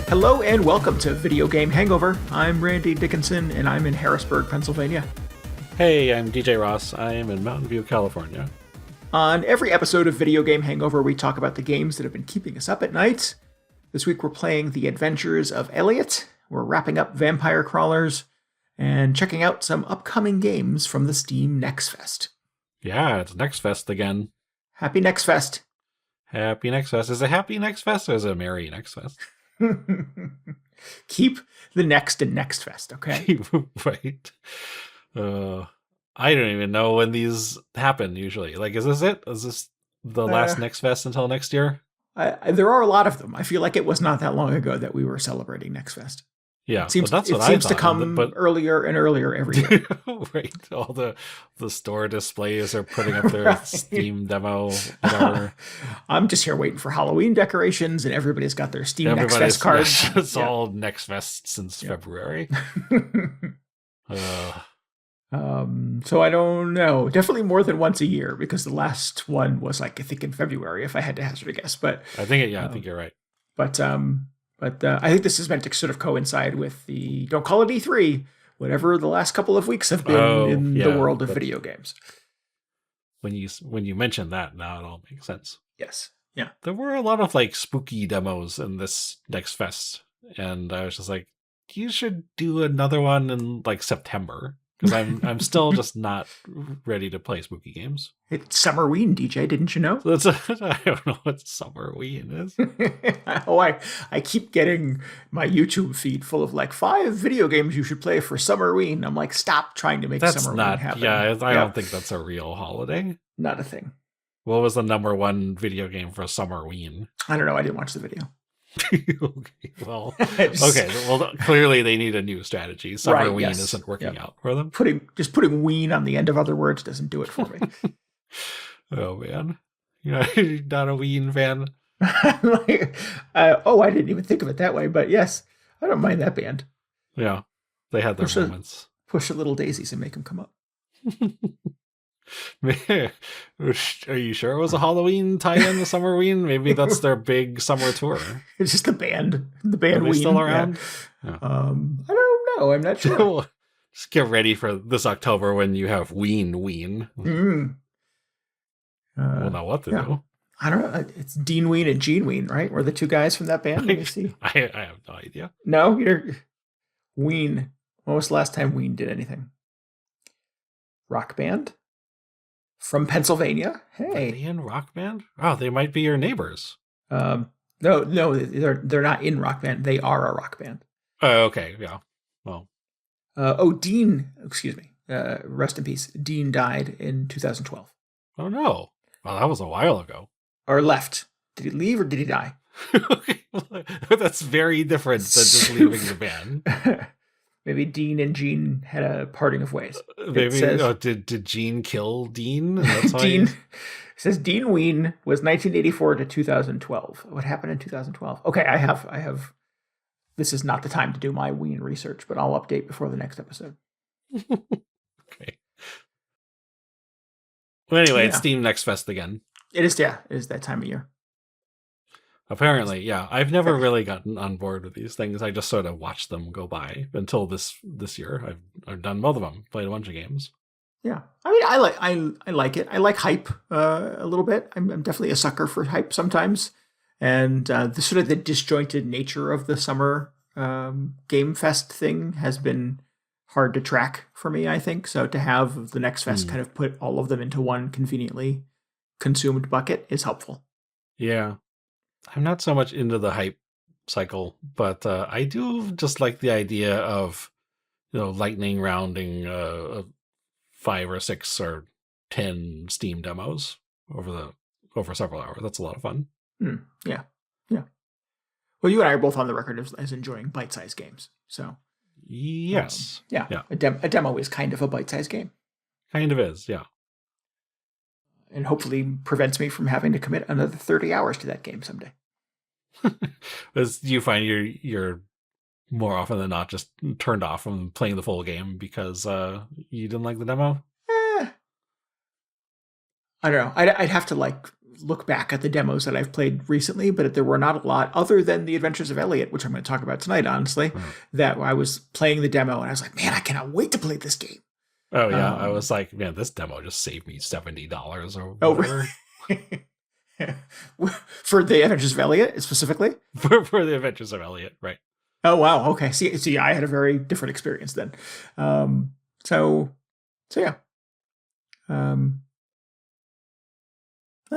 Hello and welcome to Video Game Hangover. I'm Randy Dickinson and I'm in Harrisburg, Pennsylvania. Hey, I'm DJ Ross. I am in Mountain View, California. On every episode of Video Game Hangover, we talk about the games that have been keeping us up at night. This week we're playing The Adventures of Elliot. We're wrapping up Vampire Crawlers and checking out some upcoming games from the Steam Next Fest. Yeah, it's Next Fest again. Happy Next Fest. Happy Next Fest. Is it Happy Next Fest or is it a Merry Next Fest? Keep the next in Next Fest, okay? Right. I don't even know when these happen usually. Like, is this it? Is this the last Next Fest until next year? There are a lot of them. I feel like it was not that long ago that we were celebrating Next Fest. Yeah, it seems, that's what it I seems thought, to come earlier and earlier every year. Right. All the store displays are putting up their Steam demo, whatever. I'm just here waiting for Halloween decorations, and everybody's got their Steam Next Fest cards. It's all Next Fest since February. So I don't know. Definitely more than once a year, because the last one was like, I think in February, if I had to hazard a guess. But I think you're right. But I think this is meant to sort of coincide with the, don't call it E3, whatever the last couple of weeks have been in the world of video games. When you mention that, now it all makes sense. Yes. Yeah. There were a lot of like spooky demos in this Next Fest, and I was just like, you should do another one in like September, because I'm still just not ready to play spooky games. It's Summerween, DJ, didn't you know? I don't know what Summerween is. I keep getting my YouTube feed full of like 5 video games you should play for Summerween. I'm like, stop trying to make Summerween happen. Yeah, I don't think that's a real holiday. Not a thing. What was the number one video game for Summerween? I don't know. I didn't watch the video. Okay, well, clearly they need a new strategy. Summerween isn't working out for them. Putting Ween on the end of other words doesn't do it for me. Oh man, you're not a Ween fan? I didn't even think of it that way, but yes, I don't mind that band. Yeah, they had their moments. Push the little daisies and make them come up. Are you sure it was a Halloween tie-in to Summerween? Maybe that's their big summer tour. It's just the band. The band. Are they still around? Yeah. I don't know. I'm not sure. Just get ready for this October when you have Ween. We'll know what to do. I don't know. It's Dean Ween and Gene Ween, right? We're the two guys from that band. Let me see. I have no idea. No, you're Ween. When was the last time Ween did anything? Rock band from Pennsylvania. Hey, are they in rock band? Oh, they might be your neighbors. No, they're not in rock band. They are a rock band. Oh, okay, yeah. Well, Dean. Excuse me. Rest in peace. Dean died in 2012. Oh no. Well, that was a while ago. Or left. Did he leave or did he die? That's very different than just leaving the band. Maybe Dean and Gene had a parting of ways. Maybe did Gene kill Dean? That's Dean says Dean Ween was 1984 to 2012. What happened in 2012? Okay, I have. This is not the time to do my Ween research, but I'll update before the next episode. Okay. Well, anyway, it's Steam Next Fest again. It is, yeah. It is that time of year. Apparently, yeah. I've never really gotten on board with these things. I just sort of watched them go by until this year. I've done both of them, played a bunch of games. Yeah, I mean, I like it. I like hype a little bit. I'm definitely a sucker for hype sometimes, and the sort of the disjointed nature of the summer game fest thing has been hard to track for me, I think. So to have the Next Fest kind of put all of them into one conveniently consumed bucket is helpful. Yeah. I'm not so much into the hype cycle, but I do just like the idea of, lightning rounding 5 or 6 or 10 Steam demos over several hours. That's a lot of fun. Yeah. Well, you and I are both on the record as enjoying bite-sized games. So yes, a demo is kind of a bite-sized game. Kind of is, yeah. And hopefully prevents me from having to commit another 30 hours to that game someday. Do you find you're more often than not just turned off from playing the full game because you didn't like the demo? I don't know. I'd have to look back at the demos that I've played recently, but there were not a lot other than the Adventures of Elliot, which I'm going to talk about tonight, honestly, that I was playing the demo and I was like, man, I cannot wait to play this game. Oh, yeah. I was like, man, this demo just saved me $70 or whatever. For the Adventures of Elliot, specifically? For the Adventures of Elliot, right. Oh, wow. Okay. See, I had a very different experience then. So yeah. I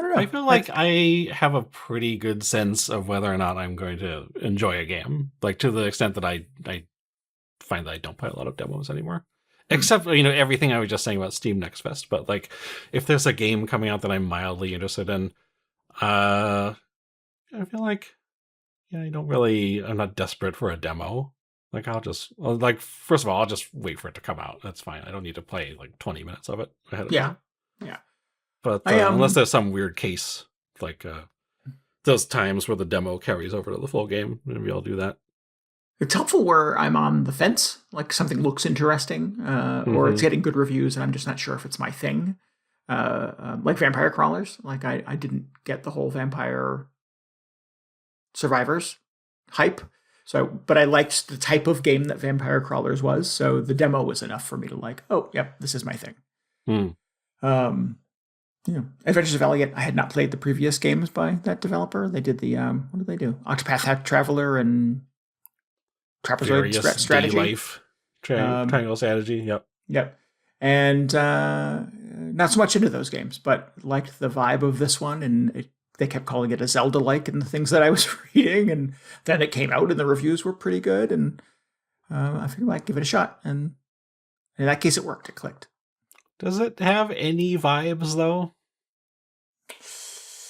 don't know. I feel like I have a pretty good sense of whether or not I'm going to enjoy a game, like to the extent that I find that I don't play a lot of demos anymore. Except, everything I was just saying about Steam Next Fest. But like, if there's a game coming out that I'm mildly interested in, I feel like, I'm not desperate for a demo. Like, first of all, I'll just wait for it to come out. That's fine. I don't need to play like 20 minutes of it ahead of time. Yeah. But unless there's some weird case, like those times where the demo carries over to the full game, maybe I'll do that. It's helpful where I'm on the fence, like something looks interesting, or it's getting good reviews, and I'm just not sure if it's my thing. Like Vampire Crawlers, like I didn't get the whole Vampire Survivors hype, but I liked the type of game that Vampire Crawlers was, so the demo was enough for me to like, oh, yep, this is my thing. Adventures of Elliot, I had not played the previous games by that developer. They did the, what did they do? Octopath Traveler and Trapezoid Strategy. Life. Triangle Strategy, Yep. And not so much into those games, but liked the vibe of this one, and they kept calling it a Zelda-like in the things that I was reading, and then it came out and the reviews were pretty good, and I figured I'd give it a shot, and in that case it worked. It clicked. Does it have any vibes, though?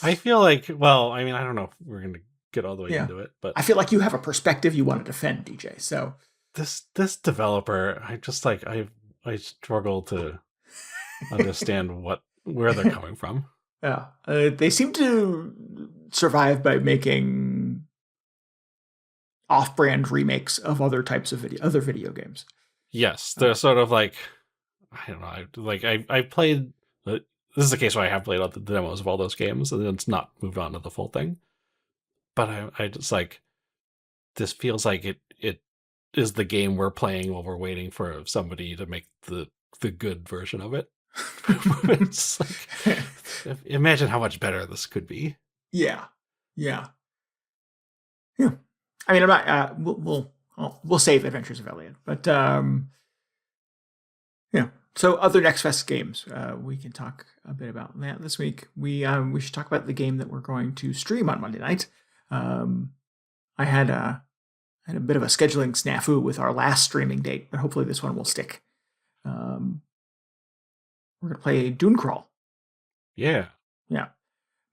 I feel like, I don't know if we're going to get all the way into it, but I feel like you have a perspective you want to defend, DJ. So this developer, I just like I struggle to understand where they're coming from. Yeah, they seem to survive by making off-brand remakes of other types of other video games. Yes, they're sort of like, I don't know. I played. This is the case where I have played all the demos of all those games, and it's not moved on to the full thing. But I just like, this feels like it is the game we're playing while we're waiting for somebody to make the good version of it. It's like, imagine how much better this could be. Yeah. I mean, I'm not. We'll save Adventures of Elliot, but So other Next Fest games, we can talk a bit about that this week. We should talk about the game that we're going to stream on Monday night. I had a bit of a scheduling snafu with our last streaming date, but hopefully this one will stick. We're going to play DuneCrawl. Yeah.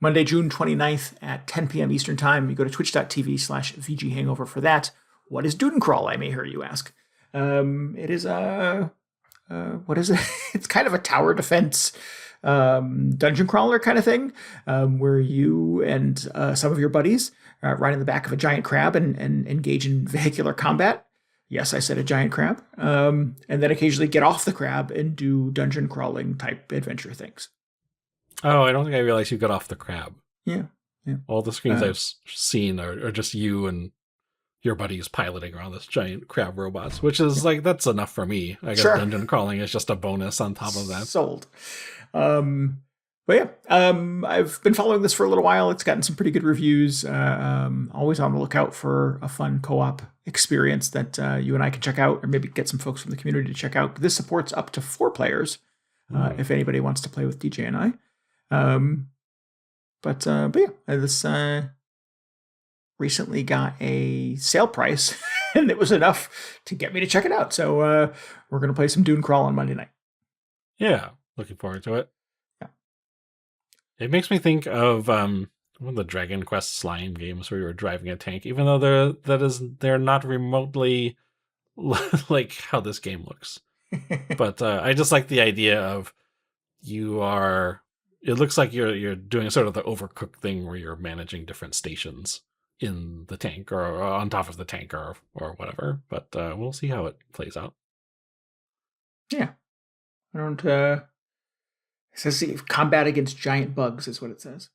Monday, June 29th at 10 p.m. Eastern Time. You go to twitch.tv/VGHangover for that. What is DuneCrawl, I may hear you ask. It is what is it? It's kind of a tower defense dungeon crawler kind of thing, where you and some of your buddies ride in the back of a giant crab and engage in vehicular combat. Yes, I said a giant crab. And then occasionally get off the crab and do dungeon crawling type adventure things. Oh, I don't think I realized you got off the crab. Yeah. All the screens I've seen are just you and your buddies piloting around this giant crab robots, which is like, that's enough for me. I guess dungeon crawling is just a bonus on top of that. Sold. But yeah, I've been following this for a little while. It's gotten some pretty good reviews. Always on the lookout for a fun co-op experience that you and I can check out, or maybe get some folks from the community to check out. This supports up to 4 players, if anybody wants to play with DJ and I. But yeah, this recently got a sale price, and it was enough to get me to check it out. So we're going to play some DuneCrawl on Monday night. Yeah, looking forward to it. Yeah. It makes me think of one of the Dragon Quest slime games where you were driving a tank, even though they're not remotely like how this game looks. But I just like the idea of it looks like you're doing sort of the Overcooked thing where you're managing different stations in the tank or on top of the tank or whatever. But we'll see how it plays out. Yeah. I don't... It says combat against giant bugs is what it says.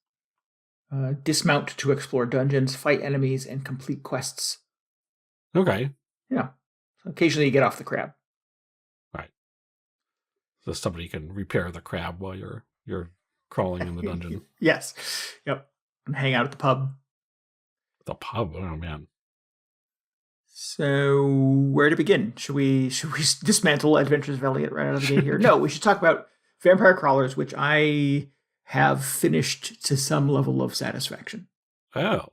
dismount to explore dungeons, fight enemies, and complete quests. Okay. Yeah. So occasionally you get off the crab. Right. So somebody can repair the crab while you're crawling in the dungeon. Yes. Yep. And hang out at the pub. The pub? Oh, man. So where to begin? Should we dismantle Adventures of Elliot right out of the gate here? No, we should talk about Vampire Crawlers, which I have finished to some level of satisfaction. Oh.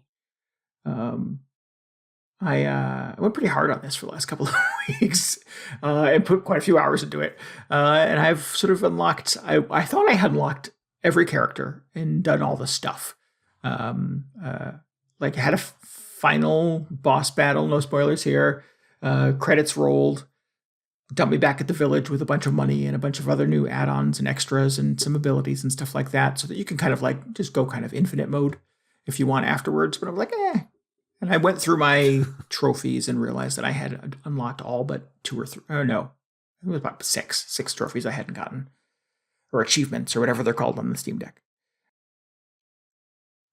I went pretty hard on this for the last couple of weeks and put quite a few hours into it. And I've sort of unlocked, I thought I had unlocked every character and done all the stuff. Like had a final boss battle, no spoilers here, credits rolled, dumped me back at the village with a bunch of money and a bunch of other new add-ons and extras and some abilities and stuff like that, so that you can kind of like just go kind of infinite mode if you want afterwards. But I'm like, And I went through my trophies and realized that I had unlocked all but 2 or 3. Oh, no. It was about six trophies I hadn't gotten. Or achievements, or whatever they're called on the Steam Deck.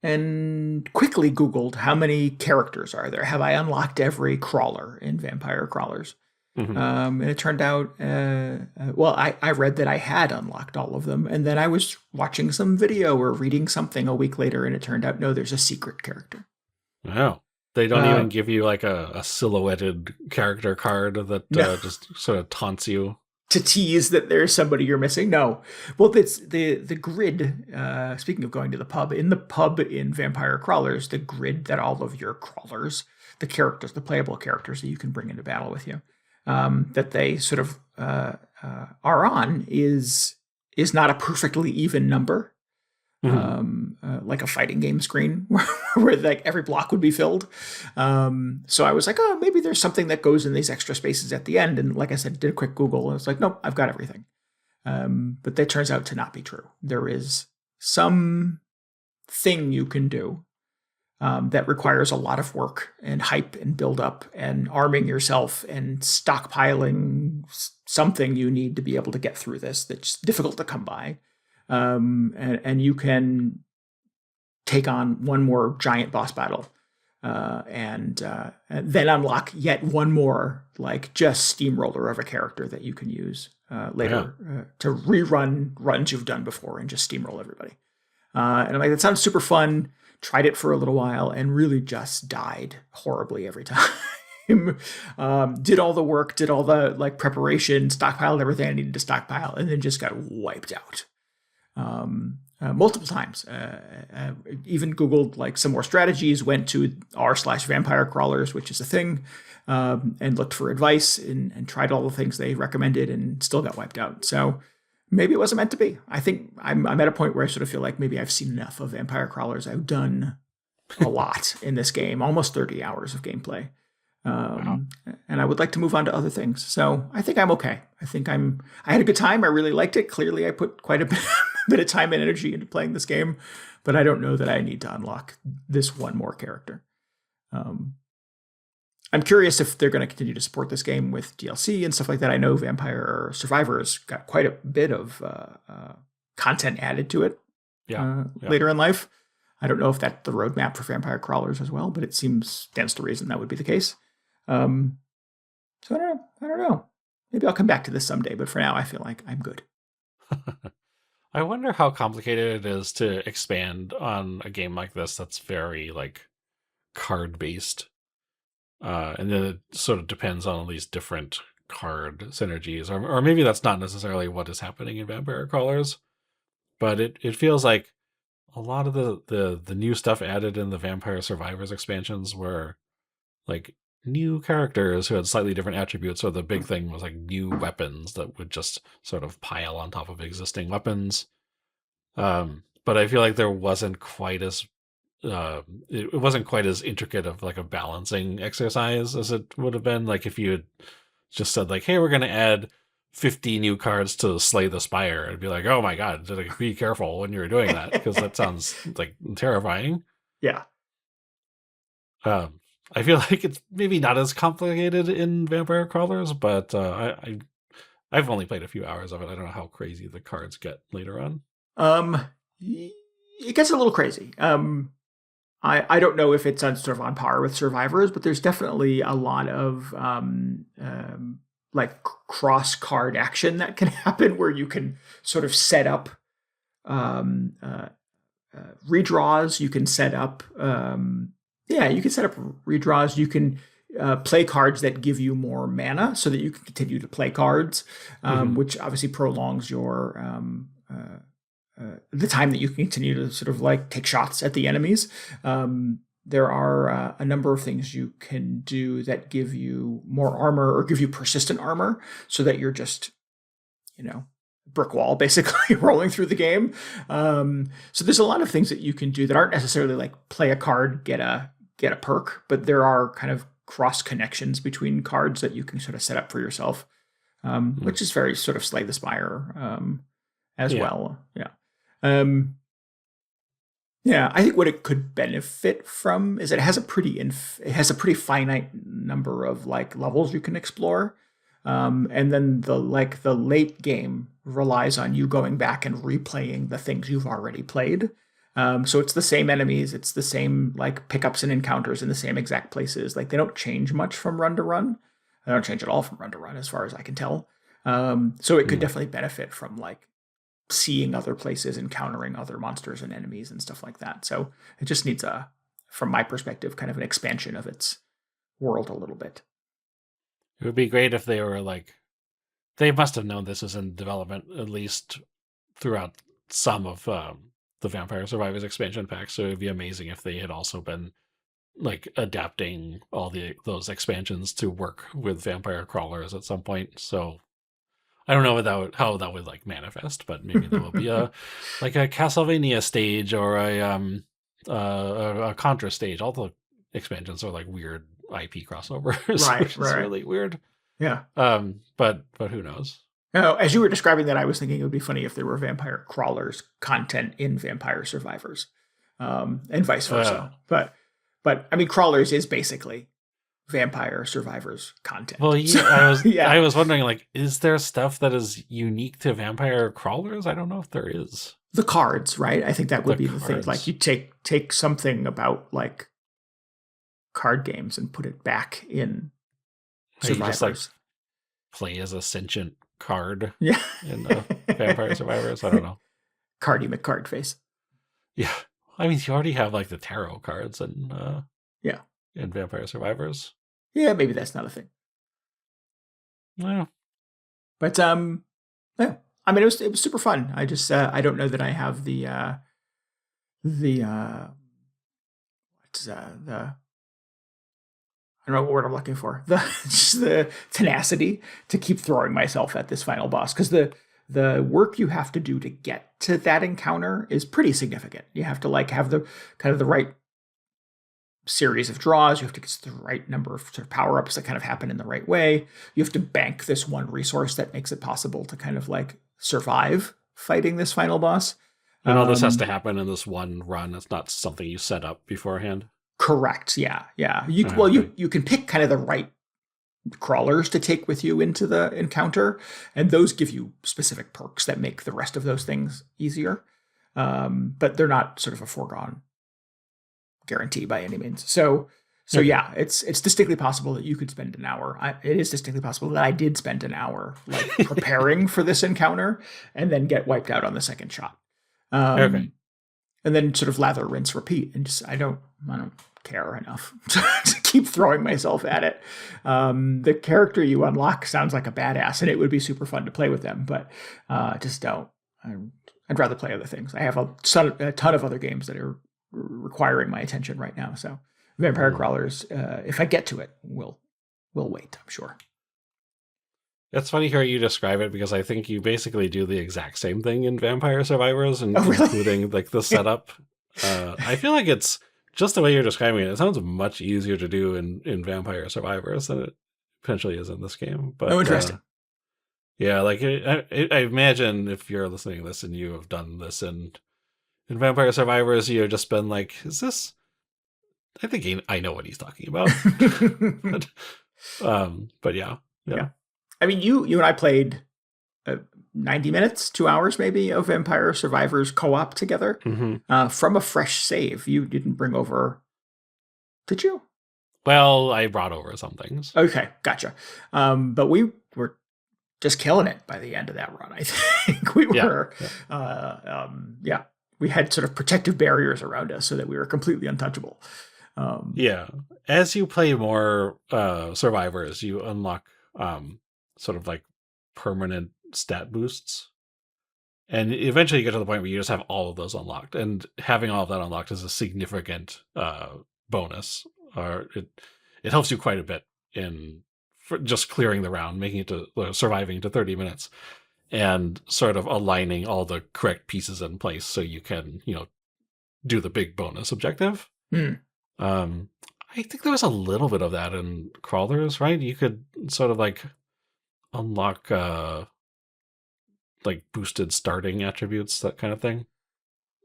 And quickly Googled how many characters are there. Have I unlocked every crawler in Vampire Crawlers? Mm-hmm. And it turned out, I read that I had unlocked all of them. And then I was watching some video or reading something a week later, and it turned out, no, there's a secret character. Wow. They don't even give you like a silhouetted character card that just sort of taunts you to tease that there's somebody you're missing. No. Well, it's the grid. Speaking of going to the pub, in the pub in Vampire Crawlers, the grid that all of your crawlers, the characters, the playable characters that you can bring into battle with you, that they sort of are on is not a perfectly even number. Mm-hmm. Like a fighting game screen where like every block would be filled. So I was like, oh, maybe there's something that goes in these extra spaces at the end. And like I said, did a quick Google and it's like, nope, I've got everything. But that turns out to not be true. There is some thing you can do that requires a lot of work and hype and build up and arming yourself and stockpiling something you need to be able to get through this that's difficult to come by. And you can take on one more giant boss battle, and then unlock yet one more, like just steamroller of a character that you can use later to rerun runs you've done before and just steamroll everybody. And I'm like, that sounds super fun. Tried it for a little while and really just died horribly every time. Did all the work, did all the like preparation, stockpiled everything I needed to stockpile, and then just got wiped out. Multiple times. Even Googled like some more strategies, went to r/Vampire Crawlers, which is a thing, and looked for advice and tried all the things they recommended and still got wiped out. So maybe it wasn't meant to be. I think I'm at a point where I sort of feel like maybe I've seen enough of Vampire Crawlers. I've done a lot in this game, almost 30 hours of gameplay. And I would like to move on to other things. So I think I'm okay. I had a good time. I really liked it. Clearly I put quite a bit of time and energy into playing this game, but I don't know that I need to unlock this one more character. I'm curious if they're going to continue to support this game with DLC and stuff like that. I know Vampire Survivors got quite a bit of content added to it later in life. I don't know if that's the roadmap for Vampire Crawlers as well, but it stands to reason that would be the case. So I don't know. Maybe I'll come back to this someday, but for now I feel like I'm good. I wonder how complicated it is to expand on a game like this that's very like card based. And then it sort of depends on all these different card synergies, or maybe that's not necessarily what is happening in Vampire Crawlers, but it feels like a lot of the new stuff added in the Vampire Survivors expansions were like new characters who had slightly different attributes. So the big thing was like new weapons that would just sort of pile on top of existing weapons. But I feel like there wasn't quite as it wasn't quite as intricate of like a balancing exercise as it would have been like if you had just said like, hey, we're going to add 50 new cards to Slay the Spire. It'd be like, oh my God, be careful when you're doing that, because that sounds like terrifying. Yeah. I feel like it's maybe not as complicated in Vampire Crawlers, but I've only played a few hours of it. I don't know how crazy the cards get later on. it gets a little crazy. I don't know if it's on sort of on par with Survivors, but there's definitely a lot of like cross card action that can happen where you can sort of set up um, uh, redraws. You can set up you can set up redraws. You can play cards that give you more mana so that you can continue to play cards, which obviously prolongs your the time that you can continue to sort of like take shots at the enemies. There are a number of things you can do that give you more armor or give you persistent armor so that you're just, brick wall basically rolling through the game. So there's a lot of things that you can do that aren't necessarily like play a card, get a perk, but there are kind of cross connections between cards that you can sort of set up for yourself, which is very sort of Slay the Spire as well. Yeah. I think what it could benefit from is it has a pretty finite number of like levels you can explore, and then the late game relies on you going back and replaying the things you've already played. So it's the same enemies, it's the same like pickups and encounters in the same exact places. Like they don't change much from run to run. They don't change at all from run to run, as far as I can tell. So it could definitely benefit from like seeing other places, encountering other monsters and enemies and stuff like that. So it just needs from my perspective, kind of an expansion of its world a little bit. It would be great if they were like, they must have known this was in development at least throughout some of the Vampire Survivors expansion packs. So it would be amazing if they had also been like adapting all those expansions to work with vampire crawlers at some point. So I don't know how that would like manifest, but maybe there will be a Castlevania stage or a Contra stage. All the expansions are like weird IP crossovers, right? Which is really weird. Yeah. But who knows? No, as you were describing that, I was thinking it would be funny if there were vampire crawlers content in Vampire Survivors, and vice versa. But I mean, crawlers is basically Vampire Survivors content. Well, yeah, I was wondering, like, is there stuff that is unique to vampire crawlers? I don't know if there is. The cards, right? I think that would be the thing. Like, you take something about like card games and put it back in Survivors. Just, like, play as a sentient card. Yeah. In Vampire Survivors. I don't know. Cardy McCardface. Yeah, I mean, you already have like the tarot cards and in Vampire Survivors. Yeah, maybe that's not a thing. No. But yeah. I mean, it was super fun. I just I don't know that I have the I don't know what word I'm looking for. The tenacity to keep throwing myself at this final boss, because the work you have to do to get to that encounter is pretty significant. You have to like have the kind of the right series of draws. You have to get the right number of sort of power-ups that kind of happen in the right way. You have to bank this one resource that makes it possible to kind of like survive fighting this final boss. And all this has to happen in this one run. It's not something you set up beforehand. Correct. Yeah. You can pick kind of the right crawlers to take with you into the encounter, and those give you specific perks that make the rest of those things easier. But they're not sort of a foregone guarantee by any means. So yeah, it's distinctly possible that you could spend an hour. It is distinctly possible that I did spend an hour like preparing for this encounter and then get wiped out on the second shot. Okay. And then sort of lather, rinse, repeat, and just I don't care enough to keep throwing myself at it. The character you unlock sounds like a badass, and it would be super fun to play with them, but just don't. I'd rather play other things. I have a ton of other games that are requiring my attention right now. So Vampire Crawlers, if I get to it, will wait, I'm sure. It's funny hearing you describe it, because I think you basically do the exact same thing in Vampire Survivors, and including like the setup. I feel like it's just the way you're describing it. It sounds much easier to do in Vampire Survivors than it potentially is in this game. But interesting. Yeah, like I imagine if you're listening to this and you have done this in Vampire Survivors, you've just been like, "Is this?" I think I know what he's talking about. but yeah. I mean, you and I played 90 minutes, 2 hours maybe of Vampire Survivors co-op together from a fresh save. You didn't bring over, did you? Well, I brought over some things. Okay, gotcha. But we were just killing it by the end of that run. I think we were, we had sort of protective barriers around us so that we were completely untouchable. As you play more survivors, you unlock sort of like permanent stat boosts, and eventually you get to the point where you just have all of those unlocked, and having all of that unlocked is a significant bonus, or it helps you quite a bit in just clearing the round, making it to surviving to 30 minutes, and sort of aligning all the correct pieces in place so you can do the big bonus objective. I think there was a little bit of that in crawlers, right? You could sort of like unlock like boosted starting attributes, that kind of thing.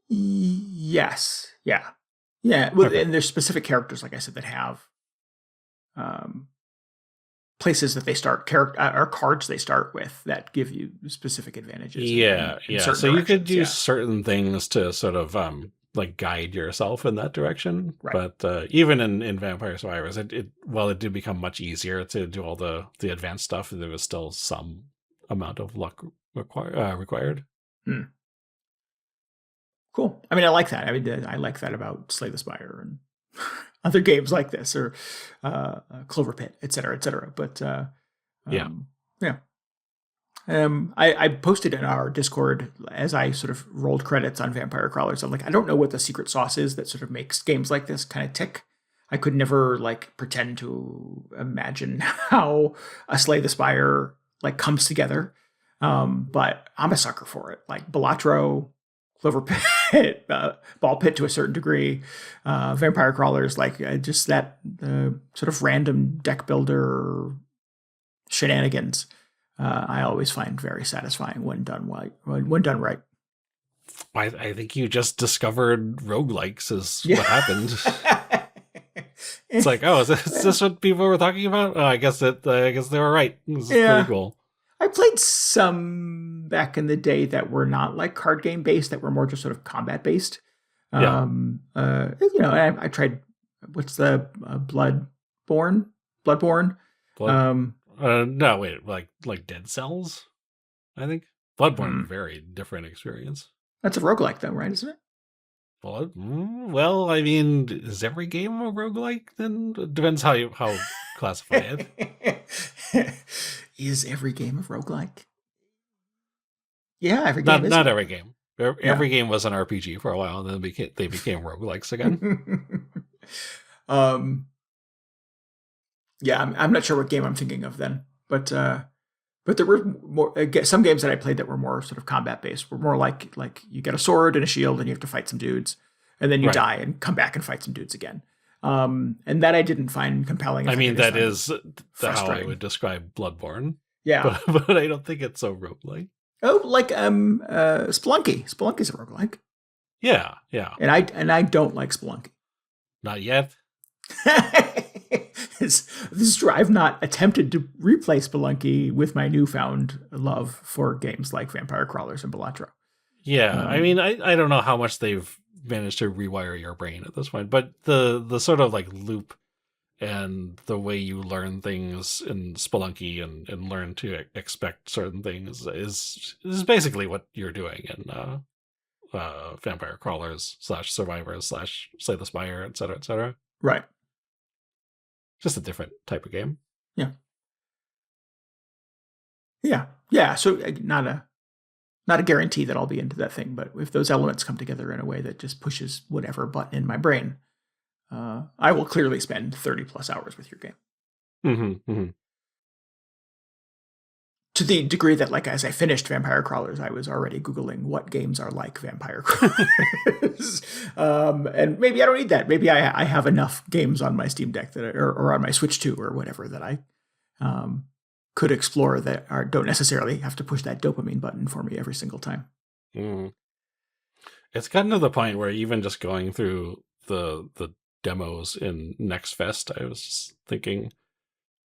Yes. Yeah. Well, okay. And there's specific characters, like I said, that have places that they start or cards they start with that give you specific advantages. So you could do certain things to sort of like guide yourself in that direction. Right. But even in Vampire Survivors, it did become much easier to do all the advanced stuff. There was still some amount of luck required. Cool. I mean, I like that. I mean, I like that about Slay the Spire and other games like this, or Clover Pit, et cetera. But I posted in our Discord as I sort of rolled credits on Vampire Crawlers. I'm like, I don't know what the secret sauce is that sort of makes games like this kind of tick. I could never like pretend to imagine how a Slay the Spire like comes together. But I'm a sucker for it. Like Balatro, Clover Pit, Ball Pit to a certain degree, Vampire Crawlers, like just that sort of random deck builder shenanigans. I always find very satisfying when done right. I think you just discovered roguelikes is what happened. It's like, oh, is this what people were talking about? Oh, I guess they were right. This is pretty cool. I played some back in the day that were not like card game based, that were more just sort of combat based. I tried, what's the Bloodborne? No, wait, like Dead Cells, I think. Bloodborne, very different experience. That's a roguelike though, right? Isn't it? Well, I mean, is every game a roguelike? Then it depends how you classify it. Is every game a roguelike? Yeah, every game is. Not every game. Every game was an RPG for a while, and then they became roguelikes again. I'm not sure what game I'm thinking of then, but there were more some games that I played that were more sort of combat based. Were more like you get a sword and a shield and you have to fight some dudes, and then you die and come back and fight some dudes again. And that I didn't find compelling. I mean, that is how I would describe Bloodborne. Yeah, but I don't think it's so roguelike. Oh, like Spelunky. Spelunky's a roguelike. Yeah. And I don't like Spelunky. Not yet. This is true. I've not attempted to replace Spelunky with my newfound love for games like Vampire Crawlers and Balatro. Yeah, I mean, I don't know how much they've managed to rewire your brain at this point, but the sort of like loop and the way you learn things in Spelunky and learn to expect certain things is basically what you're doing in Vampire Crawlers / Survivors / Slay the Spire, et cetera. Right. Just a different type of game. Yeah. So not a guarantee that I'll be into that thing, but if those elements come together in a way that just pushes whatever button in my brain, I will clearly spend 30 plus hours with your game. To the degree that, like, as I finished Vampire Crawlers, I was already Googling what games are like Vampire Crawlers. And maybe I don't need that. Maybe I have enough games on my Steam Deck or on my Switch 2 or whatever that I could explore that don't necessarily have to push that dopamine button for me every single time. It's gotten to the point where even just going through the demos in Next Fest, I was just thinking,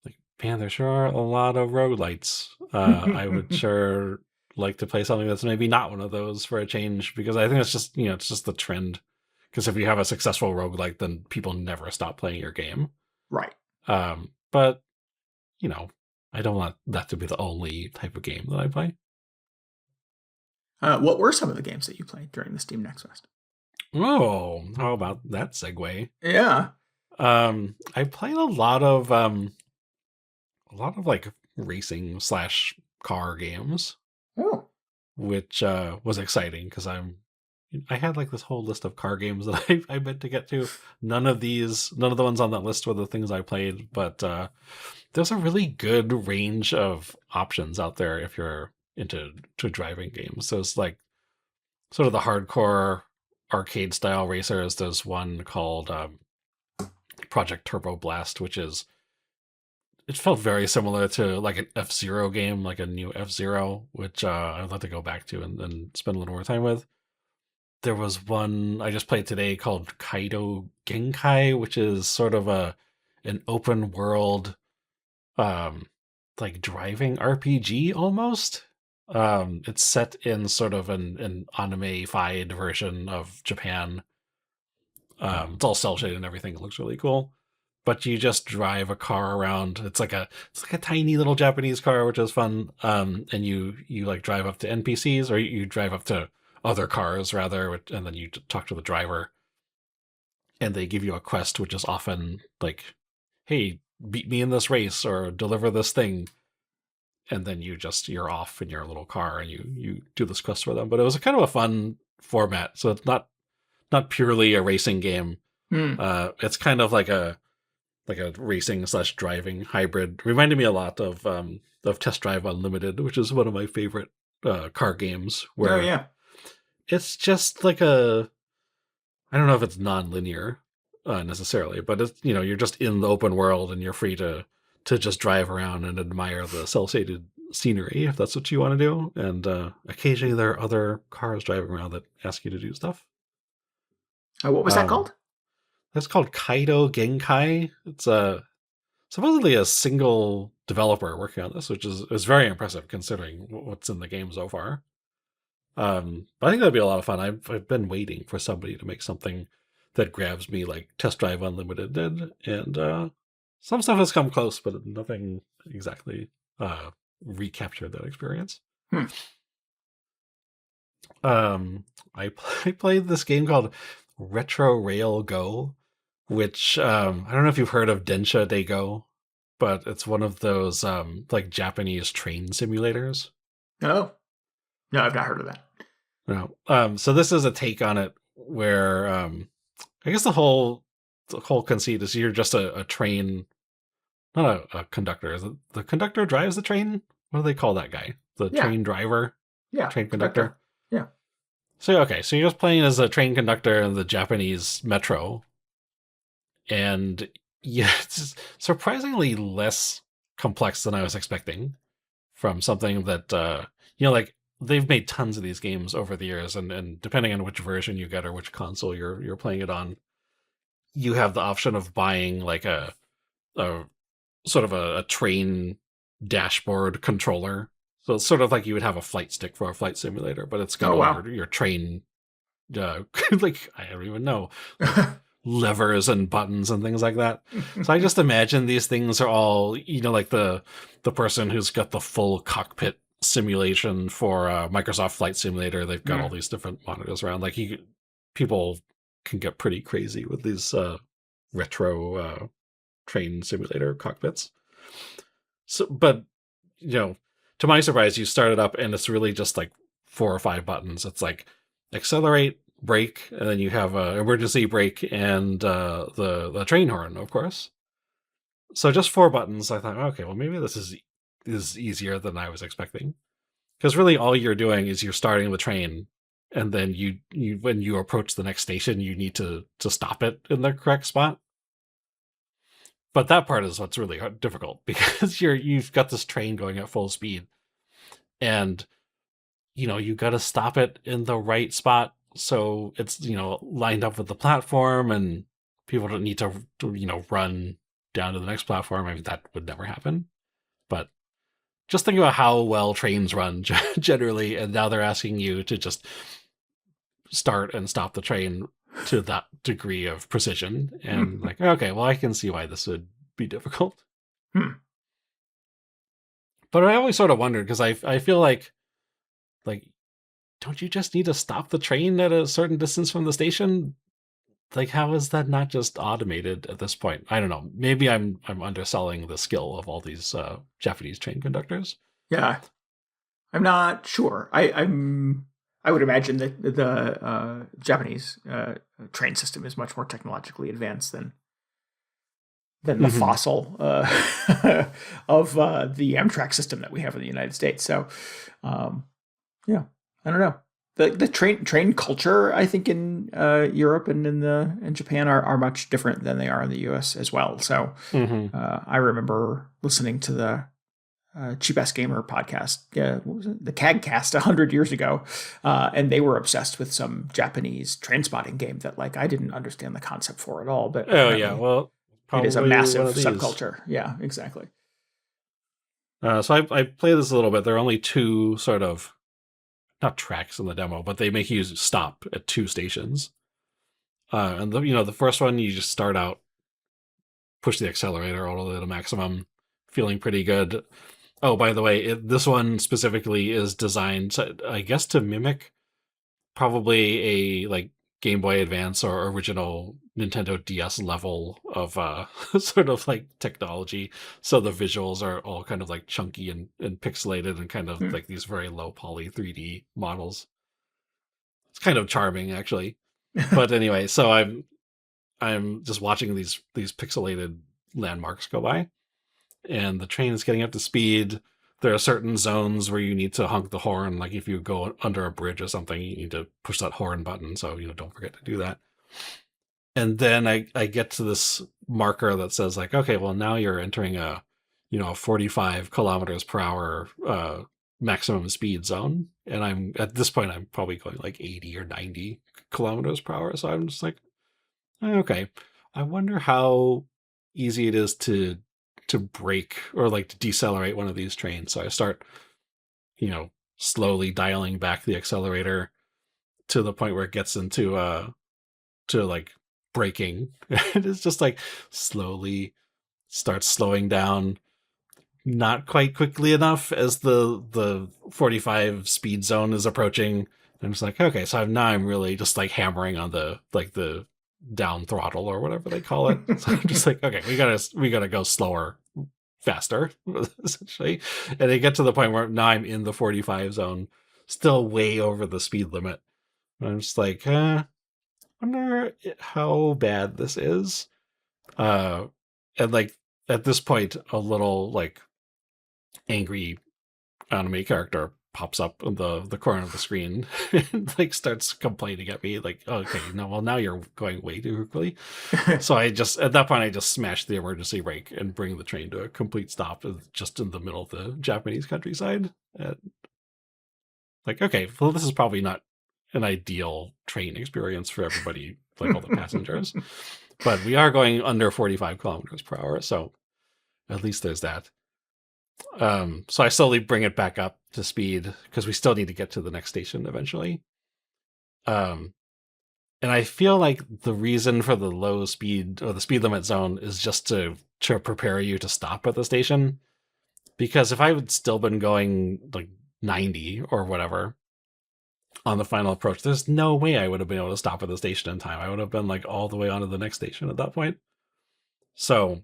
like, man, there sure are a lot of roguelites. I would sure like to play something that's maybe not one of those for a change, because I think it's just, it's just the trend. Because if you have a successful roguelike, then people never stop playing your game. Right. But, I don't want that to be the only type of game that I play. What were some of the games that you played during the Steam Next Fest? Oh, how about that segue? Yeah. I played a lot of like racing / car games, Oh. which was exciting because I had like this whole list of car games that I meant to get to. None of the ones on that list were the things I played, but there's a really good range of options out there if you're into driving games. There's like sort of the hardcore arcade style racers. There's one called Project TurboBlast, which it felt very similar to like an F-Zero game, like a new F-Zero, which I'd like to go back to and spend a little more time with. There was one I just played today called Kaido Genkai, which is sort of an open world like driving RPG almost. It's set in sort of an anime-fied version of Japan. It's all cel shaded and everything. It looks really cool. But you just drive a car around. It's like a tiny little Japanese car, which is fun. And you like drive up to NPCs, or you drive up to other cars rather, and then you talk to the driver. And they give you a quest, which is often like, "Hey, beat me in this race," or "deliver this thing." And then you're off in your little car and you do this quest for them. But it was kind of a fun format. So it's not purely a racing game. It's kind of like a racing / driving hybrid. Reminded me a lot of Test Drive Unlimited, which is one of my favorite car games. Where it's just like I don't know if it's non-linear necessarily, but it's you're just in the open world and you're free to just drive around and admire the cel-shaded scenery if that's what you want to do. And occasionally there are other cars driving around that ask you to do stuff. What was that called? That's called Kaido Genkai. It's supposedly a single developer working on this, which is very impressive considering what's in the game so far. But I think that'd be a lot of fun. I've been waiting for somebody to make something that grabs me like Test Drive Unlimited did, and some stuff has come close, but nothing exactly recaptured that experience. I played this game called Retro Rail Go, which I don't know if you've heard of Densha de Go, but it's one of those like Japanese train simulators. Oh, no, I've not heard of that. No. So this is a take on it where I guess the whole conceit is you're just a train, not a conductor. Is it the conductor drives the train? What do they call that guy? The train driver? Yeah. Train conductor? Yeah. So you're just playing as a train conductor in the Japanese metro. And yeah, it's surprisingly less complex than I was expecting from something that, like they've made tons of these games over the years, and depending on which version you get or which console you're playing it on, you have the option of buying like a sort of a train dashboard controller. So it's sort of like you would have a flight stick for a flight simulator, but it's got your train, like, I don't even know, like levers and buttons and things like that. So I just imagine these things are all, like the person who's got the full cockpit simulation for Microsoft Flight Simulator. They've got all these different monitors around. Like people can get pretty crazy with these retro train simulator cockpits. So, but to my surprise, you start it up and it's really just like 4 or 5 buttons. It's like accelerate, brake, and then you have a emergency brake and the train horn, of course. So just 4 buttons. I thought, okay, well maybe this is easier than I was expecting, because really all you're doing is you're starting the train, and then you when you approach the next station, you need to stop it in the correct spot. But that part is what's really difficult, because you've got this train going at full speed, and you got to stop it in the right spot so it's lined up with the platform, and people don't need to, run down to the next platform. I mean, that would never happen. But just think about how well trains run generally, and now they're asking you to just start and stop the train to that degree of precision. And like, okay, well, I can see why this would be difficult. But I always sort of wondered, because I feel like don't you just need to stop the train at a certain distance from the station? Like, how is that not just automated at this point? I don't know. Maybe I'm underselling the skill of all these Japanese train conductors. Yeah, I'm not sure. I would imagine that the Japanese train system is much more technologically advanced than the fossil of the Amtrak system that we have in the United States. So, yeah, I don't know. The train culture, I think, in Europe and in Japan are much different than they are in the U.S. as well. So, I remember listening to the Cheap Ass Gamer podcast, what was it? The CAGcast 100 years ago, and they were obsessed with some Japanese train spotting game that I didn't understand the concept for at all. But well, it is a massive subculture. Yeah, exactly. So I play this a little bit. There are only two sort of, not tracks in the demo, but they make you stop at two stations. And the first one, you just start out, push the accelerator all the way to maximum, feeling pretty good. Oh, by the way, this one specifically is designed, I guess, to mimic probably a Game Boy Advance or original Nintendo DS level of sort of technology. So the visuals are all kind of chunky and pixelated and kind of like these very low poly 3D models. It's kind of charming, actually. But anyway, so I'm just watching these pixelated landmarks go by, and the train is getting up to speed. There are certain zones where you need to honk the horn. Like if you go under a bridge or something, you need to push that horn button. So, don't forget to do that. And then I get to this marker that says okay, well, now you're entering a 45 kilometers per hour maximum speed zone. And at this point, I'm probably going 80 or 90 kilometers per hour. So I'm just okay, I wonder how easy it is to brake or to decelerate one of these trains. So I start, slowly dialing back the accelerator to the point where it gets into to braking. It's just slowly starts slowing down, not quite quickly enough as the 45 speed zone is approaching. I'm just okay, so now I'm really just hammering on the the down throttle or whatever they call it. So I'm just okay, we gotta go slower, faster, essentially. And I get to the point where now I'm in the 45 zone, still way over the speed limit. And I'm just wonder how bad this is. And at this point, a little angry anime character pops up in the corner of the screen and starts complaining at me okay, no, well, now you're going way too quickly. So at that point I just smash the emergency brake and bring the train to a complete stop just in the middle of the Japanese countryside. Okay, well, this is probably not an ideal train experience for everybody, all the passengers, but we are going under 45 kilometers per hour, so at least there's that. So I slowly bring it back up to speed because we still need to get to the next station eventually. And I feel like the reason for the low speed or the speed limit zone is just to prepare you to stop at the station. Because if I had still been going 90 or whatever on the final approach, there's no way I would have been able to stop at the station in time. I would have been all the way on to the next station at that point. So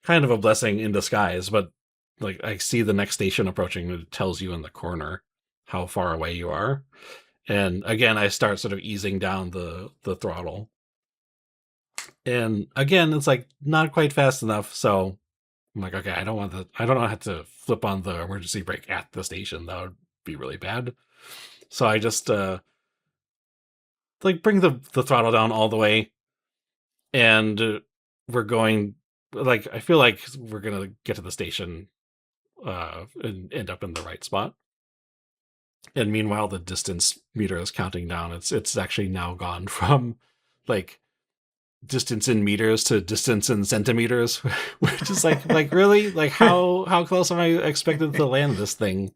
kind of a blessing in disguise, but I see the next station approaching, and it tells you in the corner how far away you are. And again, I start sort of easing down the throttle. And again, it's not quite fast enough. So I'm okay, I don't want to have to flip on the emergency brake at the station. That would be really bad. So I just bring the throttle down all the way. And we're going, I feel like we're going to get to the station and end up in the right spot. And meanwhile, the distance meter is counting down. It's actually now gone from distance in meters to distance in centimeters, which is like really, like how close am I expected to land this thing?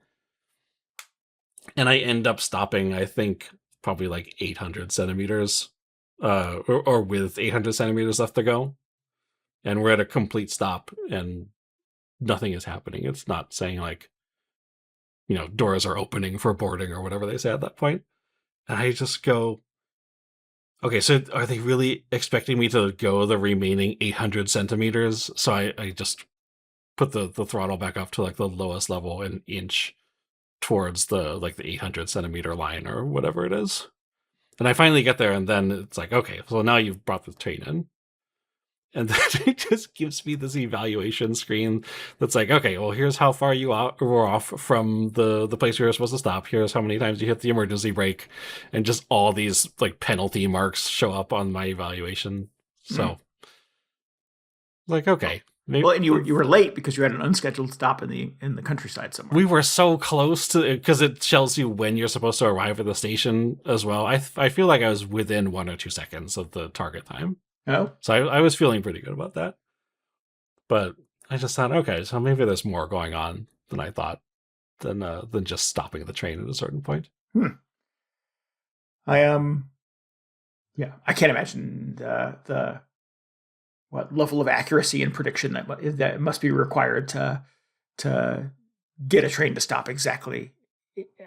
And I end up stopping, I think, probably like 800 centimeters, or with 800 centimeters left to go. And we're at a complete stop and nothing is happening. It's not saying like, doors are opening for boarding or whatever they say at that point. And I just go, okay, so are they really expecting me to go the remaining 800 centimeters? So I just put the throttle back up to like the lowest level and inch towards the 800 centimeter line or whatever it is. And I finally get there, and then it's like, okay, so now you've brought the train in. And then it just gives me this evaluation screen that's like, okay, well, here's how far you were off from the place you were supposed to stop. Here's how many times you hit the emergency brake. And just all these like penalty marks show up on my evaluation. So, like, okay. Maybe. Well, and you were late because you had an unscheduled stop in the countryside somewhere. We were so close to it because it tells you when you're supposed to arrive at the station as well. I feel like I was within 1 or 2 seconds of the target time. Oh, so I was feeling pretty good about that. But I just thought, okay, so maybe there's more going on than I thought than just stopping the train at a certain point. I can't imagine the what level of accuracy and prediction that must be required to get a train to stop exactly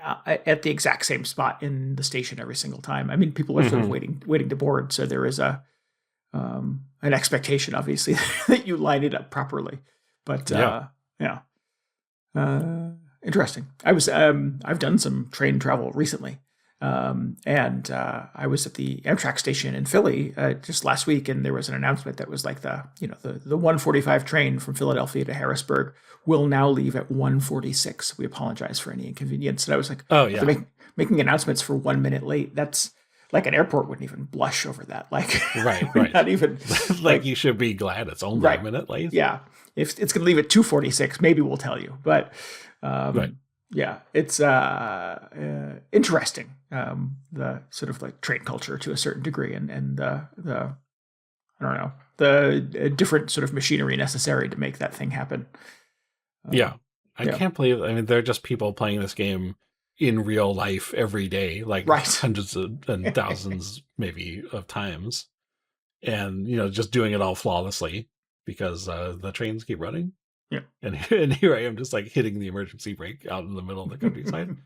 at the exact same spot in the station every single time. I mean, people are sort of waiting to board, so there is an expectation, obviously, that you line it up properly. But interesting. I've done some train travel recently. And I was at the Amtrak station in Philly just last week, and there was an announcement that was like the 1:45 train from Philadelphia to Harrisburg will now leave at 1:46. We apologize for any inconvenience. And I was like, oh yeah, making announcements for 1 minute late. That's like an airport wouldn't even blush over that. Like right. Not even like you should be glad it's only a minute late. Yeah, if it's going to leave at 2:46, maybe we'll tell you. But right. Yeah, it's interesting, the sort of like train culture to a certain degree, and the I don't know, the different sort of machinery necessary to make that thing happen. I can't believe. I mean, they're just people playing this game in real life every day, like hundreds and thousands maybe of times, and just doing it all flawlessly because the trains keep running. Yeah, and here I am just like hitting the emergency brake out in the middle of the countryside.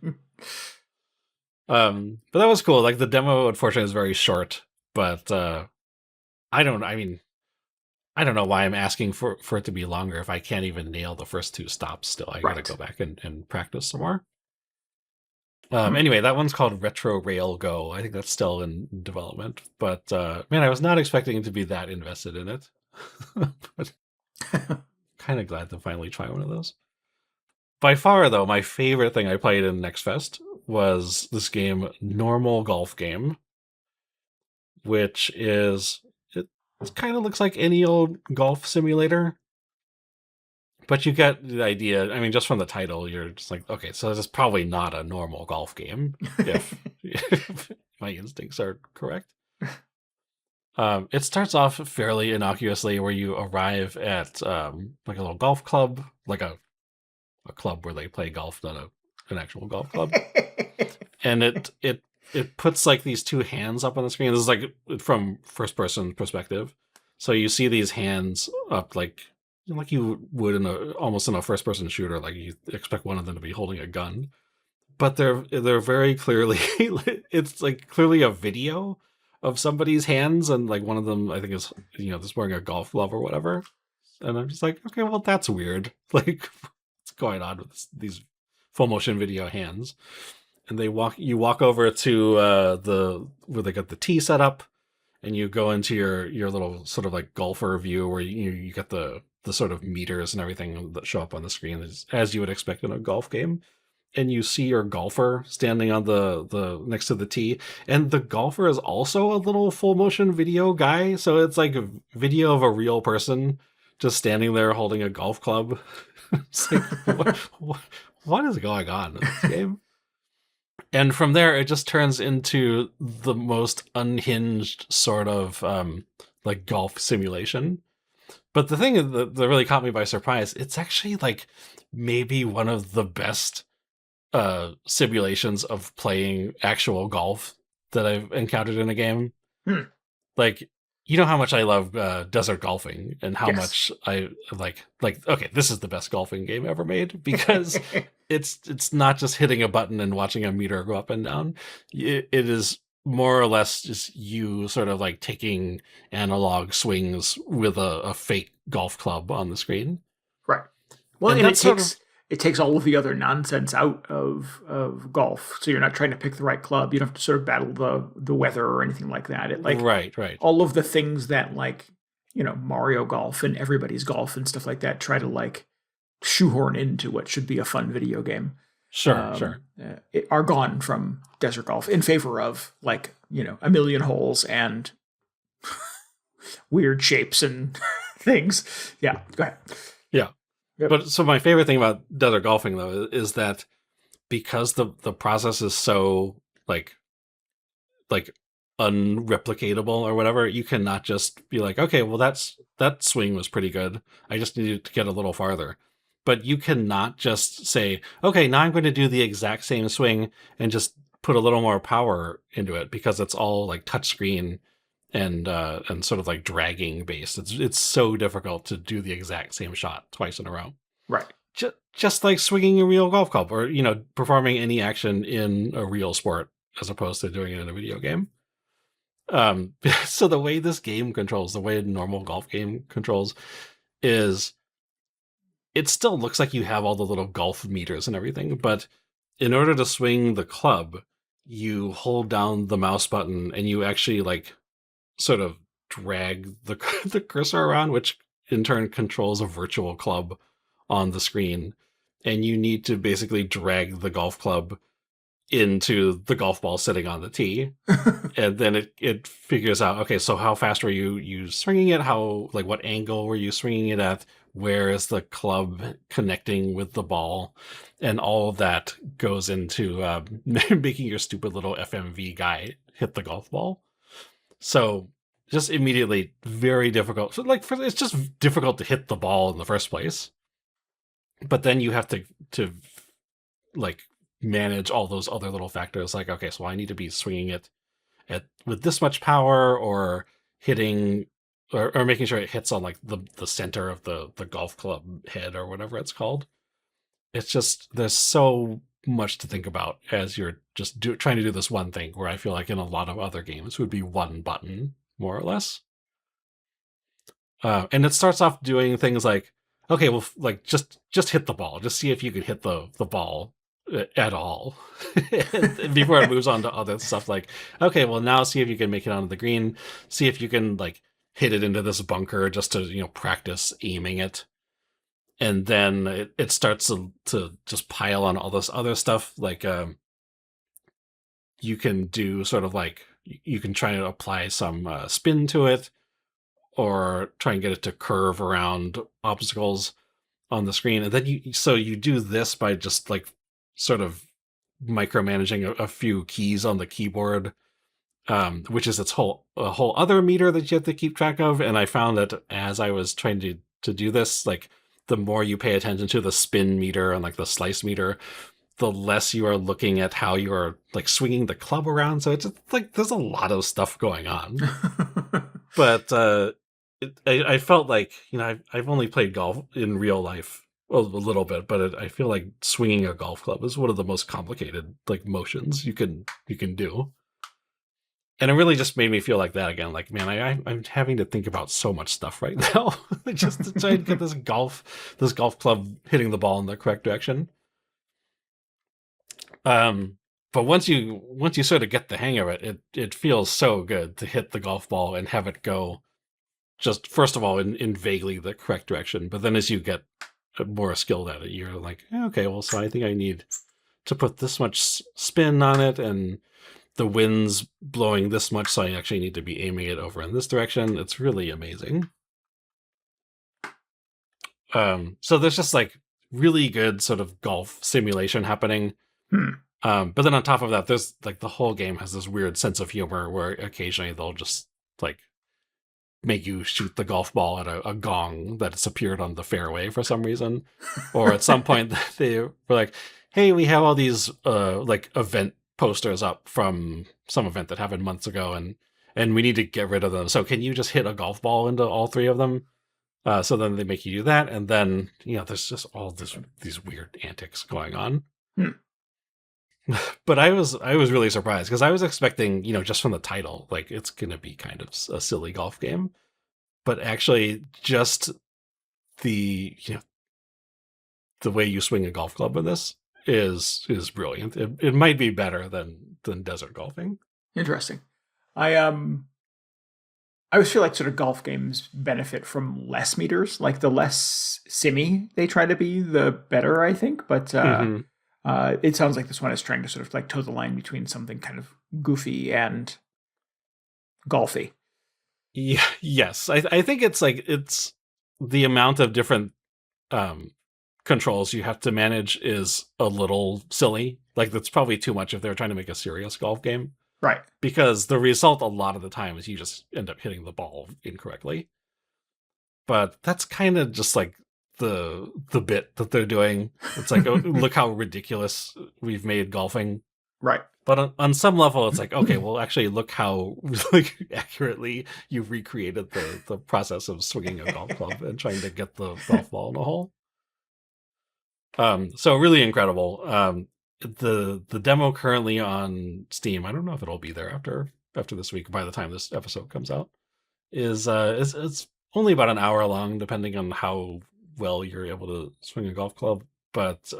But that was cool. Like the demo, unfortunately, is very short. But I don't know why I'm asking for it to be longer if I can't even nail the first 2 stops. Still, I gotta go back and practice some more. Anyway, that one's called Retro Rail Go. I think that's still in development. But man, I was not expecting to be that invested in it. But kind of glad to finally try one of those. By far, though, my favorite thing I played in Next Fest was this game, Normal Golf Game, which is, it kind of looks like any old golf simulator, but you get the idea. I mean, just from the title, you're just like, okay, so this is probably not a normal golf game, if my instincts are correct. It starts off fairly innocuously, where you arrive at like a little golf club, like a club where they play golf, not an actual golf club. And it puts like these 2 hands up on the screen. This is like from first person perspective, so you see these hands up like you would almost in a first person shooter. Like you expect one of them to be holding a gun, but they're very clearly it's like clearly a video of somebody's hands, and like one of them I think is just wearing a golf glove or whatever, and I'm just like, okay, well that's weird. Like what's going on with these full motion video hands? And you walk over to where they got the tee set up, and you go into your little sort of like golfer view where you get the sort of meters and everything that show up on the screen as you would expect in a golf game. And you see your golfer standing on the next to the tee, and the golfer is also a little full motion video guy. So it's like a video of a real person just standing there holding a golf club. It's like, what is going on in this game? And from there, it just turns into the most unhinged sort of like golf simulation. But the thing that really caught me by surprise, it's actually like maybe one of the best simulations of playing actual golf that I've encountered in a game. Like, you know how much I love desert golfing and how much I like, okay, this is the best golfing game ever made because it's not just hitting a button and watching a meter go up and down. It is more or less just you sort of like taking analog swings with a fake golf club on the screen. Right. Well, and it takes all of the other nonsense out of golf. So you're not trying to pick the right club. You don't have to sort of battle the weather or anything like that. It like right. all of the things that like, Mario Golf and Everybody's Golf and stuff like that try to like shoehorn into what should be a fun video game. Sure. Are gone from desert golf in favor of like, a million holes and weird shapes and things. Yeah, go ahead. Yeah. Yep. But so my favorite thing about desert golfing though is that because the process is so like unreplicatable or whatever, you cannot just be like, okay, well that swing was pretty good. I just needed to get a little farther. But you cannot just say, okay, now I'm going to do the exact same swing and just put a little more power into it because it's all like touchscreen and sort of like dragging based. It's so difficult to do the exact same shot twice in a row. Right. Just like swinging a real golf club or, performing any action in a real sport as opposed to doing it in a video game. So the way this game controls, the way a normal golf game controls is it still looks like you have all the little golf meters and everything, but in order to swing the club, you hold down the mouse button and you actually like sort of drag the cursor around, which in turn controls a virtual club on the screen. And you need to basically drag the golf club into the golf ball sitting on the tee. And then it figures out, okay, so how fast were you swinging it? How, like, what angle were you swinging it at? Where is the club connecting with the ball? And all of that goes into making your stupid little FMV guy hit the golf ball. So just immediately very difficult. So like it's just difficult to hit the ball in the first place. But then you have to like manage all those other little factors. Like, okay, so I need to be swinging it with this much power or hitting or making sure it hits on like the center of the golf club head or whatever it's called. It's just, there's so much to think about as you're just trying to do this one thing, where I feel like in a lot of other games would be one button, more or less. And it starts off doing things like, okay, well, like just hit the ball. Just see if you can hit the ball at all before it moves on to other stuff like, okay, well, now see if you can make it onto the green. See if you can like hit it into this bunker just to, practice aiming it. And then it starts to just pile on all this other stuff. Like you can do sort of like, you can try to apply some spin to it or try and get it to curve around obstacles on the screen. And then you do this by just like sort of micromanaging a few keys on the keyboard, which is a whole other meter that you have to keep track of. And I found that as I was trying to do this, like the more you pay attention to the spin meter and like the slice meter, the less you are looking at how you are like swinging the club around. So it's like there's a lot of stuff going on. But I felt like, I've only played golf in real life a little bit, but I feel like swinging a golf club is one of the most complicated like motions you can do. And it really just made me feel like that again. Like, man, I'm having to think about so much stuff right now just to try and get this golf club hitting the ball in the correct direction. But once you sort of get the hang of it feels so good to hit the golf ball and have it go just, first of all, in vaguely the correct direction. But then as you get more skilled at it, you're like, okay, well, so I think I need to put this much spin on it, and the wind's blowing this much, so I actually need to be aiming it over in this direction. It's really amazing. So there's just like really good sort of golf simulation happening. But then on top of that, there's like the whole game has this weird sense of humor where occasionally they'll just like make you shoot the golf ball at a gong that's appeared on the fairway for some reason. Or at some point they were like, hey, we have all these like event posters up from some event that happened months ago, and we need to get rid of them. So can you just hit a golf ball into all three of them? So then they make you do that, and then there's just all these weird antics going on. But I was really surprised because I was expecting, just from the title, like it's gonna be kind of a silly golf game, but actually just the the way you swing a golf club in this is brilliant. It might be better than desert golfing. Interesting. I always feel like sort of golf games benefit from less meters. Like the less simmy they try to be, the better, I think. But it sounds like this one is trying to sort of like toe the line between something kind of goofy and golfy. Yeah, yes. I think it's the amount of different controls you have to manage is a little silly. Like that's probably too much if they're trying to make a serious golf game. Right. Because the result a lot of the time is you just end up hitting the ball incorrectly. But that's kind of just like the bit that they're doing. It's like, oh, look how ridiculous we've made golfing. Right. But on some level, it's like, okay, well, actually, look how like accurately you've recreated the process of swinging a golf club and trying to get the golf ball in a hole. So really incredible. The demo currently on Steam, I don't know if it'll be there after this week, by the time this episode comes out, is it's only about an hour long, depending on how well you're able to swing a golf club. But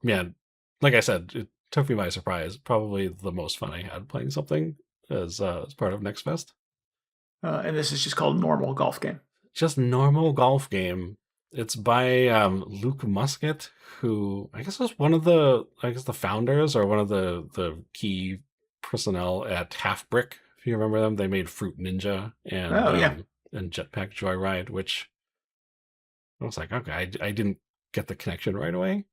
man, like I said, it took me by surprise. Probably the most fun I had playing something as part of Next Fest. And this is just called Normal Golf Game. Just normal golf game. It's by Luke Muscat, who I guess was one of the founders or one of the key personnel at Half Brick. If you remember them, they made Fruit Ninja and Jetpack Joyride, which I was like, okay, I didn't get the connection right away.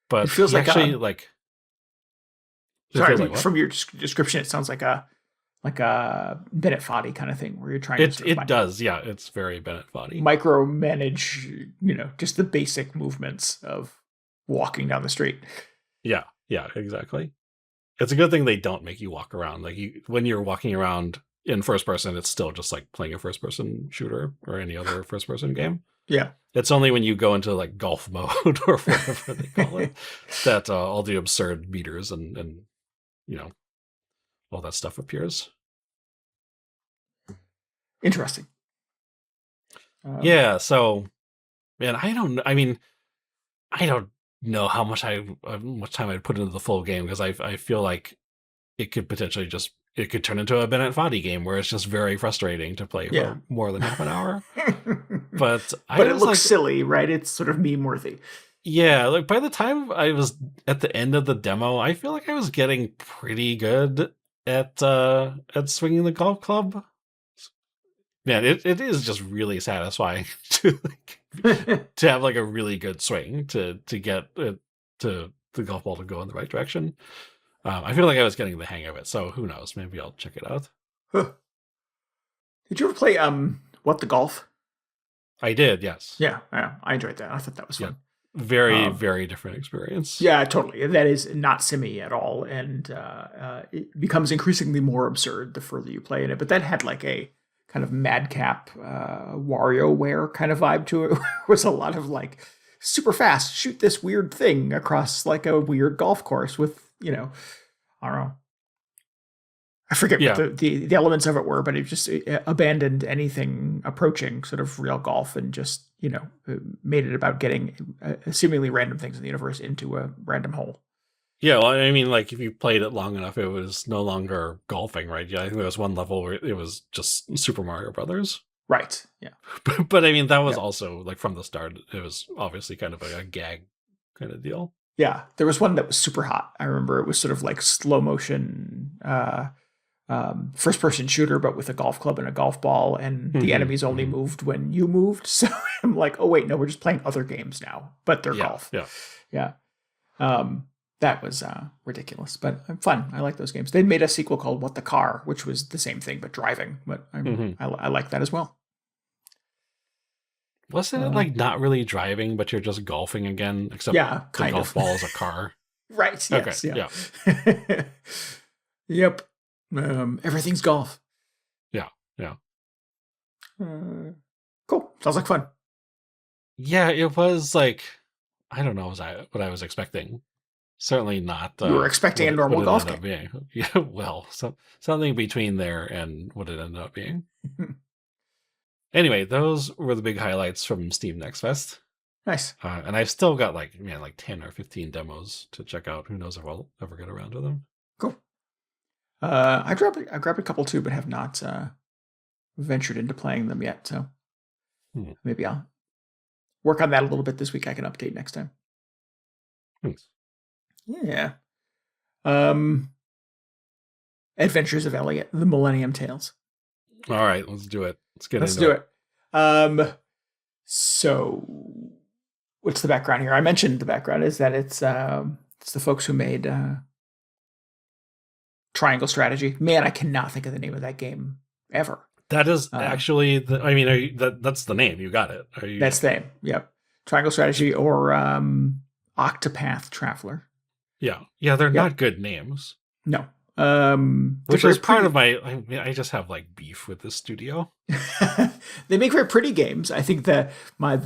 But it feels like actually sorry, from your description, it sounds like a Bennett Foddy kind of thing where you're trying to it does, yeah, it's very Bennett Foddy. Micromanage, just the basic movements of walking down the street. Yeah, exactly. It's a good thing they don't make you walk around. Like when you're walking around in first person, it's still just like playing a first person shooter or any other first person game. Yeah. It's only when you go into like golf mode or whatever they call it that all the absurd meters and all that stuff appears. Interesting. Yeah, so man, I don't know how much time I'd put into the full game, because I feel like it could potentially it could turn into a Bennett Foddy game where it's just very frustrating to play for more than half an hour. But it looks silly, right? It's sort of meme worthy. Yeah, like by the time I was at the end of the demo, I feel like I was getting pretty good at swinging the golf club. Man, it is just really satisfying to have like a really good swing to get it to the golf ball to go in the right direction. I feel like I was getting the hang of it, so who knows? Maybe I'll check it out. Huh. Did you ever play What the Golf? I did, yes. Yeah, I enjoyed that. I thought that was fun. Very, very different experience. Yeah, totally. That is not simmy at all, and it becomes increasingly more absurd the further you play in it. But that had like a kind of madcap WarioWare kind of vibe to it. It was a lot of like super fast, shoot this weird thing across like a weird golf course with, I don't know. I forget what the elements of it were, but it just abandoned anything approaching sort of real golf and just, made it about getting seemingly random things in the universe into a random hole. Yeah, well, I mean, like if you played it long enough, it was no longer golfing, right? Yeah, I think there was one level where it was just Super Mario Brothers. Right, yeah. But I mean, that was also like from the start, it was obviously kind of a gag kind of deal. Yeah, there was one that was super hot. I remember it was sort of like slow motion first person shooter, but with a golf club and a golf ball, and the enemies only moved when you moved. So I'm like, oh wait, no, we're just playing other games now, but they're golf. Yeah. That was ridiculous, but fun. I like those games. They made a sequel called What the Car, which was the same thing but driving. But I like that as well. Wasn't it like not really driving, but you're just golfing again? Except yeah, the golf ball is a car. Right. Yes. Okay. Yeah. Yep. Everything's golf. Yeah. Yeah. Cool. Sounds like fun. Yeah, it was like, I don't know what I was expecting. Certainly not. You were expecting a normal golf game. Being. Yeah, well, something between there and what it ended up being. Anyway, those were the big highlights from Steam Next Fest. Nice. And I've still got like 10 or 15 demos to check out. Who knows if I'll ever get around to them. Cool. I grabbed a couple too, but have not ventured into playing them yet. So maybe I'll work on that a little bit this week. I can update next time. Thanks. Yeah. Adventures of Elliot, the Millennium Tales. All right, let's do it. Let's do it. So what's the background here? I mentioned the background is that it's the folks who made Triangle Strategy. Man, I cannot think of the name of that game ever. That is actually that's the name. You got it. That's the name. Yep. Triangle Strategy or Octopath Traveler. Yeah, they're not good names. No. Which is part of I just have like beef with this studio. They make very pretty games. I think the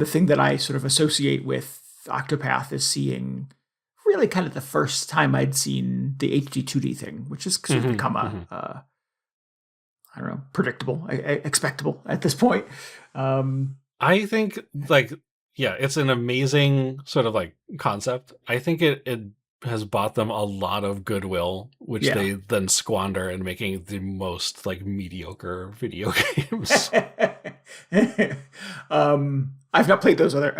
thing that I sort of associate with Octopath is seeing really kind of the first time I'd seen the HD 2D thing, which has sort of become I don't know, predictable, expectable at this point. I think it's an amazing sort of like concept. I think it has bought them a lot of goodwill, which they then squander in making the most like mediocre video games. I've not played those other.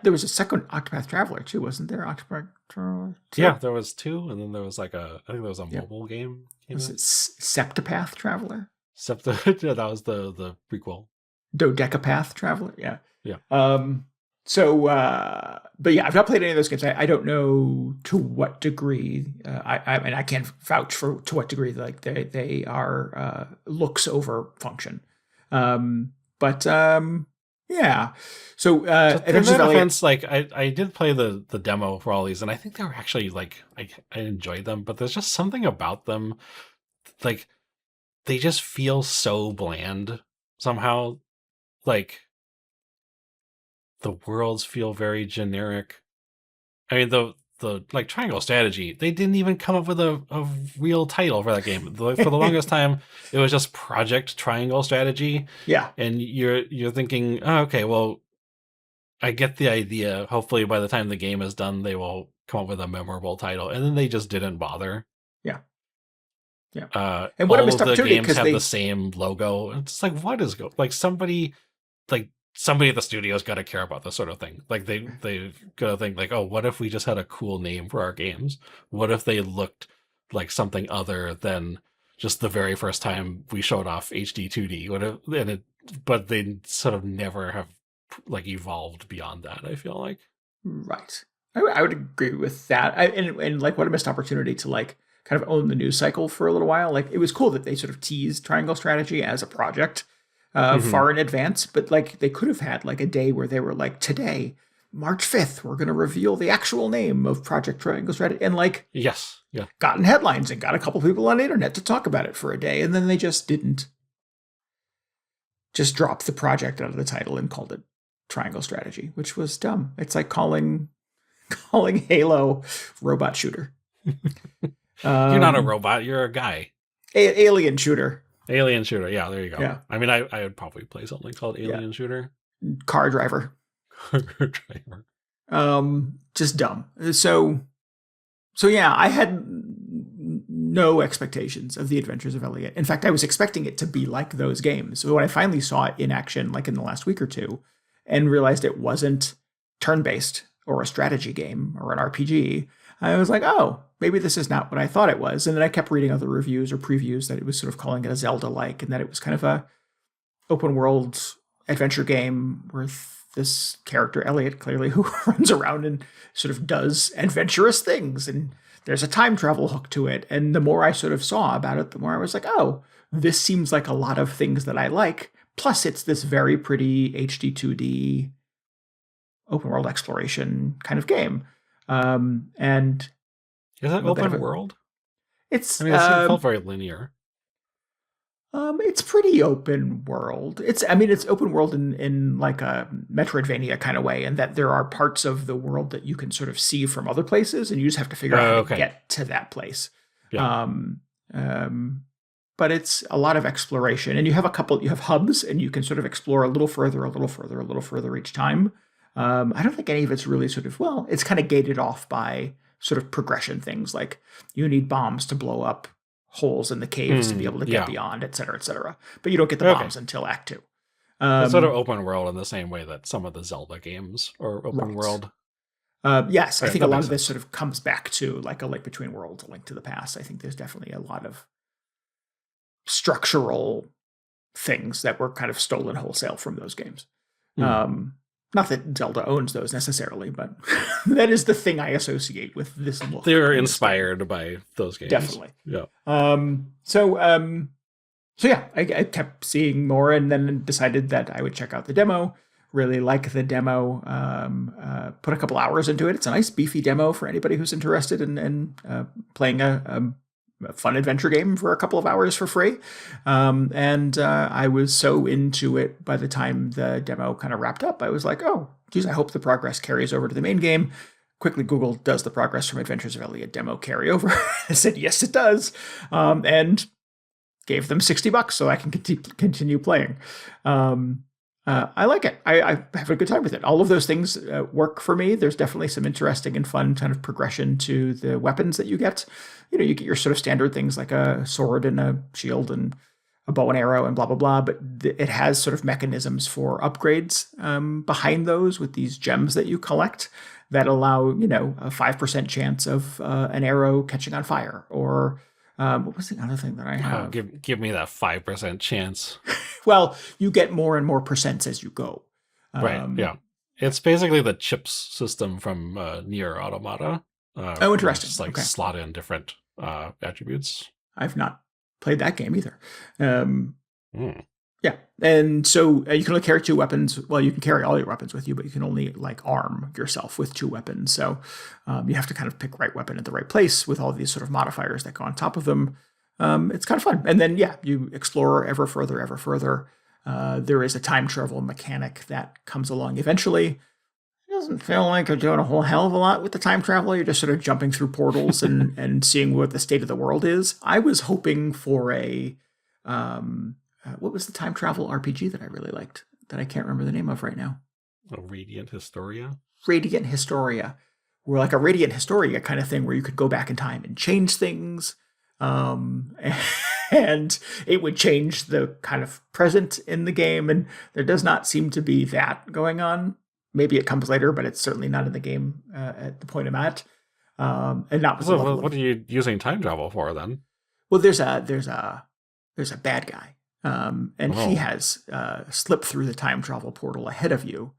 There was a second Octopath Traveler too, wasn't there? Octopath Traveler 2? Yeah, there was 2, and then there was I think there was a mobile game. Was it Septopath Traveler? Yeah, that was the prequel. Dodecapath Traveler. Yeah. Yeah. But yeah, I've not played any of those games. I don't know to what degree. I mean, I can't vouch for to what degree like they are looks over function. Yeah. So in their defense, like I did play the demo for all these, and I think they were actually like I enjoyed them. But there's just something about them, like they just feel so bland somehow. Like the worlds feel very generic. I mean, the like Triangle Strategy, they didn't even come up with a real title for that game. For the longest time, it was just Project Triangle Strategy. Yeah. And you're thinking, oh, okay, well, I get the idea. Hopefully by the time the game is done, they will come up with a memorable title. And then they just didn't bother. Yeah. Yeah. And what all of the games have the same logo. It's like, what is somebody at the studio's got to care about this sort of thing. Like they got to think like, oh, what if we just had a cool name for our games? What if they looked like something other than just the very first time we showed off HD 2D? But they sort of never have like evolved beyond that. I feel like. Right. I would agree with that. And like what a missed opportunity to like kind of own the news cycle for a little while. Like it was cool that they sort of teased Triangle Strategy as a project. Far in advance, but like they could have had like a day where they were like, today, March 5th, we're going to reveal the actual name of Project Triangle Strategy, and like, gotten headlines and got a couple people on the internet to talk about it for a day, and then they just didn't. Just dropped the project out of the title and called it Triangle Strategy, which was dumb. It's like calling Halo robot shooter. You're not a robot, you're a guy. Alien shooter. Alien Shooter, yeah, there you go. Yeah. I mean, I would probably play something called Alien Shooter. Car driver. Just dumb. So yeah, I had no expectations of the Adventures of Elliot. In fact, I was expecting it to be like those games. So when I finally saw it in action, like in the last week or two, and realized it wasn't turn-based or a strategy game or an RPG, I was like, oh, maybe this is not what I thought it was. And then I kept reading other reviews or previews that it was sort of calling it a Zelda-like, and that it was kind of a open world adventure game where this character Elliot, clearly, who runs around and sort of does adventurous things, and there's a time travel hook to it. And the more I sort of saw about it, the more I was like, oh, this seems like a lot of things that I like. Plus, it's this very pretty HD 2D open world exploration kind of game. And is that open world? It's it felt very linear. It's pretty open world. It's open world in like a Metroidvania kind of way, and that there are parts of the world that you can sort of see from other places, and you just have to figure out how to get to that place. Yeah. But it's a lot of exploration, and you have hubs, and you can sort of explore a little further each time. I don't think any of it's really it's kind of gated off by sort of progression things, like you need bombs to blow up holes in the caves to be able to get beyond, et cetera, et cetera. But you don't get the bombs until Act 2. It's sort of open world in the same way that some of the Zelda games are open world. Yes, I think a lot of this sort of comes back to like A Link Between Worlds, A Link to the Past. I think there's definitely a lot of structural things that were kind of stolen wholesale from those games. Not that Zelda owns those necessarily, but that is the thing I associate with this look. They were inspired by those games. Definitely. Yeah. So yeah, I kept seeing more, and then decided that I would check out the demo. Really like the demo. Put a couple hours into it. It's a nice beefy demo for anybody who's interested in playing a fun adventure game for a couple of hours for free. And I was so into it by the time the demo kind of wrapped up. I was like, oh, geez, I hope the progress carries over to the main game. Quickly Googled, does the progress from Adventures of Elliot demo carry over? I said, yes, it does. And gave them $60 so I can continue playing. I like it. I have a good time with it. All of those things work for me. There's definitely some interesting and fun kind of progression to the weapons that you get. You get your sort of standard things like a sword and a shield and a bow and arrow and blah, blah, blah. But it has sort of mechanisms for upgrades behind those with these gems that you collect that allow, a 5% chance of an arrow catching on fire. Or what was the other thing that I have? Give me that 5% chance. Well, you get more and more percents as you go. Right, yeah. It's basically the chips system from Nier Automata. Interesting. Just slot in different attributes. I've not played that game either. Yeah, and so you can only carry 2 weapons. Well, you can carry all your weapons with you, but you can only arm yourself with 2 weapons. So you have to kind of pick right weapon at the right place with all these sort of modifiers that go on top of them. It's kind of fun. And then, you explore ever further. There is a time travel mechanic that comes along eventually. It doesn't feel like you're doing a whole hell of a lot with the time travel. You're just sort of jumping through portals and seeing what the state of the world is. I was hoping for a... what was the time travel RPG that I really liked that I can't remember the name of right now? Radiant Historia? Radiant Historia. Or like a Radiant Historia kind of thing where you could go back in time and change things. And it would change the kind of present in the game. And there does not seem to be that going on. Maybe it comes later, but it's certainly not in the game at the point I'm at. And not. So what are you using time travel for then? Well, there's a bad guy. And he has slipped through the time travel portal ahead of you.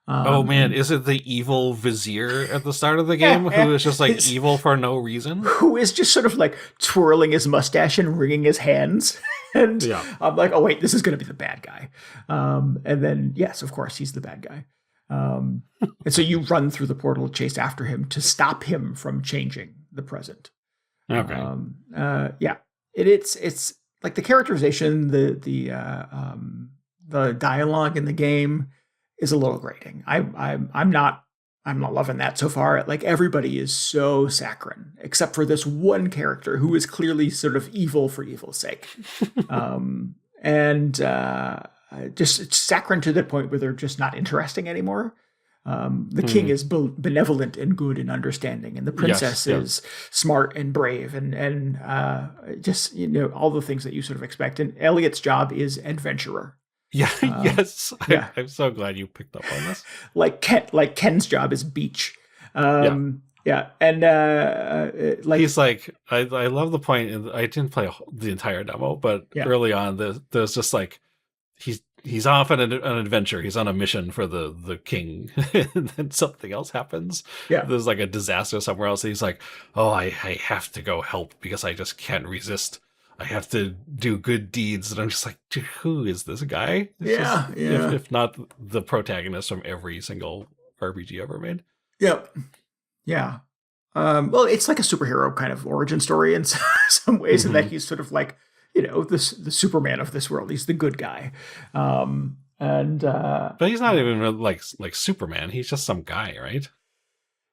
Oh man, is it the evil vizier at the start of the game who is just evil for no reason? Who is just sort of twirling his mustache and wringing his hands. And I'm like, oh wait, this is going to be the bad guy. And then, yes, of course, he's the bad guy. And so you run through the portal, chase after him to stop him from changing the present. Okay. It's like the characterization, the dialogue in the game is a little grating. I'm not loving that so far. Everybody is so saccharine, except for this one character who is clearly sort of evil for evil's sake, and just saccharine to the point where they're just not interesting anymore. The king is benevolent and good and understanding, and the princess is smart and brave and just all the things that you sort of expect. And Elliot's job is adventurer. Yeah, yes. I'm so glad you picked up on this. Ken's job is beach. And he's I love the point. I didn't play the entire demo, but early on, there's just he's off on an adventure. He's on a mission for the king, and then something else happens. Yeah. There's like a disaster somewhere else. And he's like, "Oh, I have to go help because I just can't resist. I have to do good deeds." And I'm just like, who is this guy? Yeah. If not the protagonist from every single RPG ever made. Yep. Yeah. Well, it's like a superhero kind of origin story in some ways, in that he's sort of like, the Superman of this world. He's the good guy. But he's not even really like Superman. He's just some guy, right?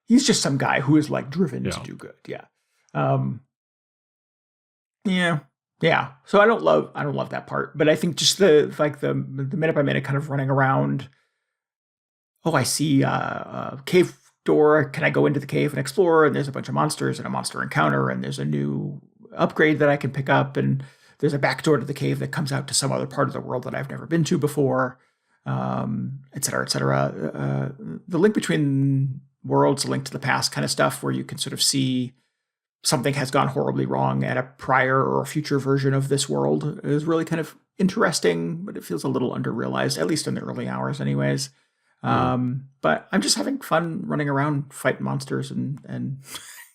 He's just some guy who is like driven to do good. Yeah. Yeah. So I don't love that part, but I think just the minute by minute kind of running around. Oh, I see a cave door. Can I go into the cave and explore? And there's a bunch of monsters and a monster encounter, and there's a new upgrade that I can pick up, and there's a back door to the cave that comes out to some other part of the world that I've never been to before, et cetera, et cetera. The link between worlds, a link to the past kind of stuff, where you can sort of see something has gone horribly wrong at a prior or a future version of this world, is really kind of interesting, but it feels a little underrealized, at least in the early hours anyways. But I'm just having fun running around fighting monsters and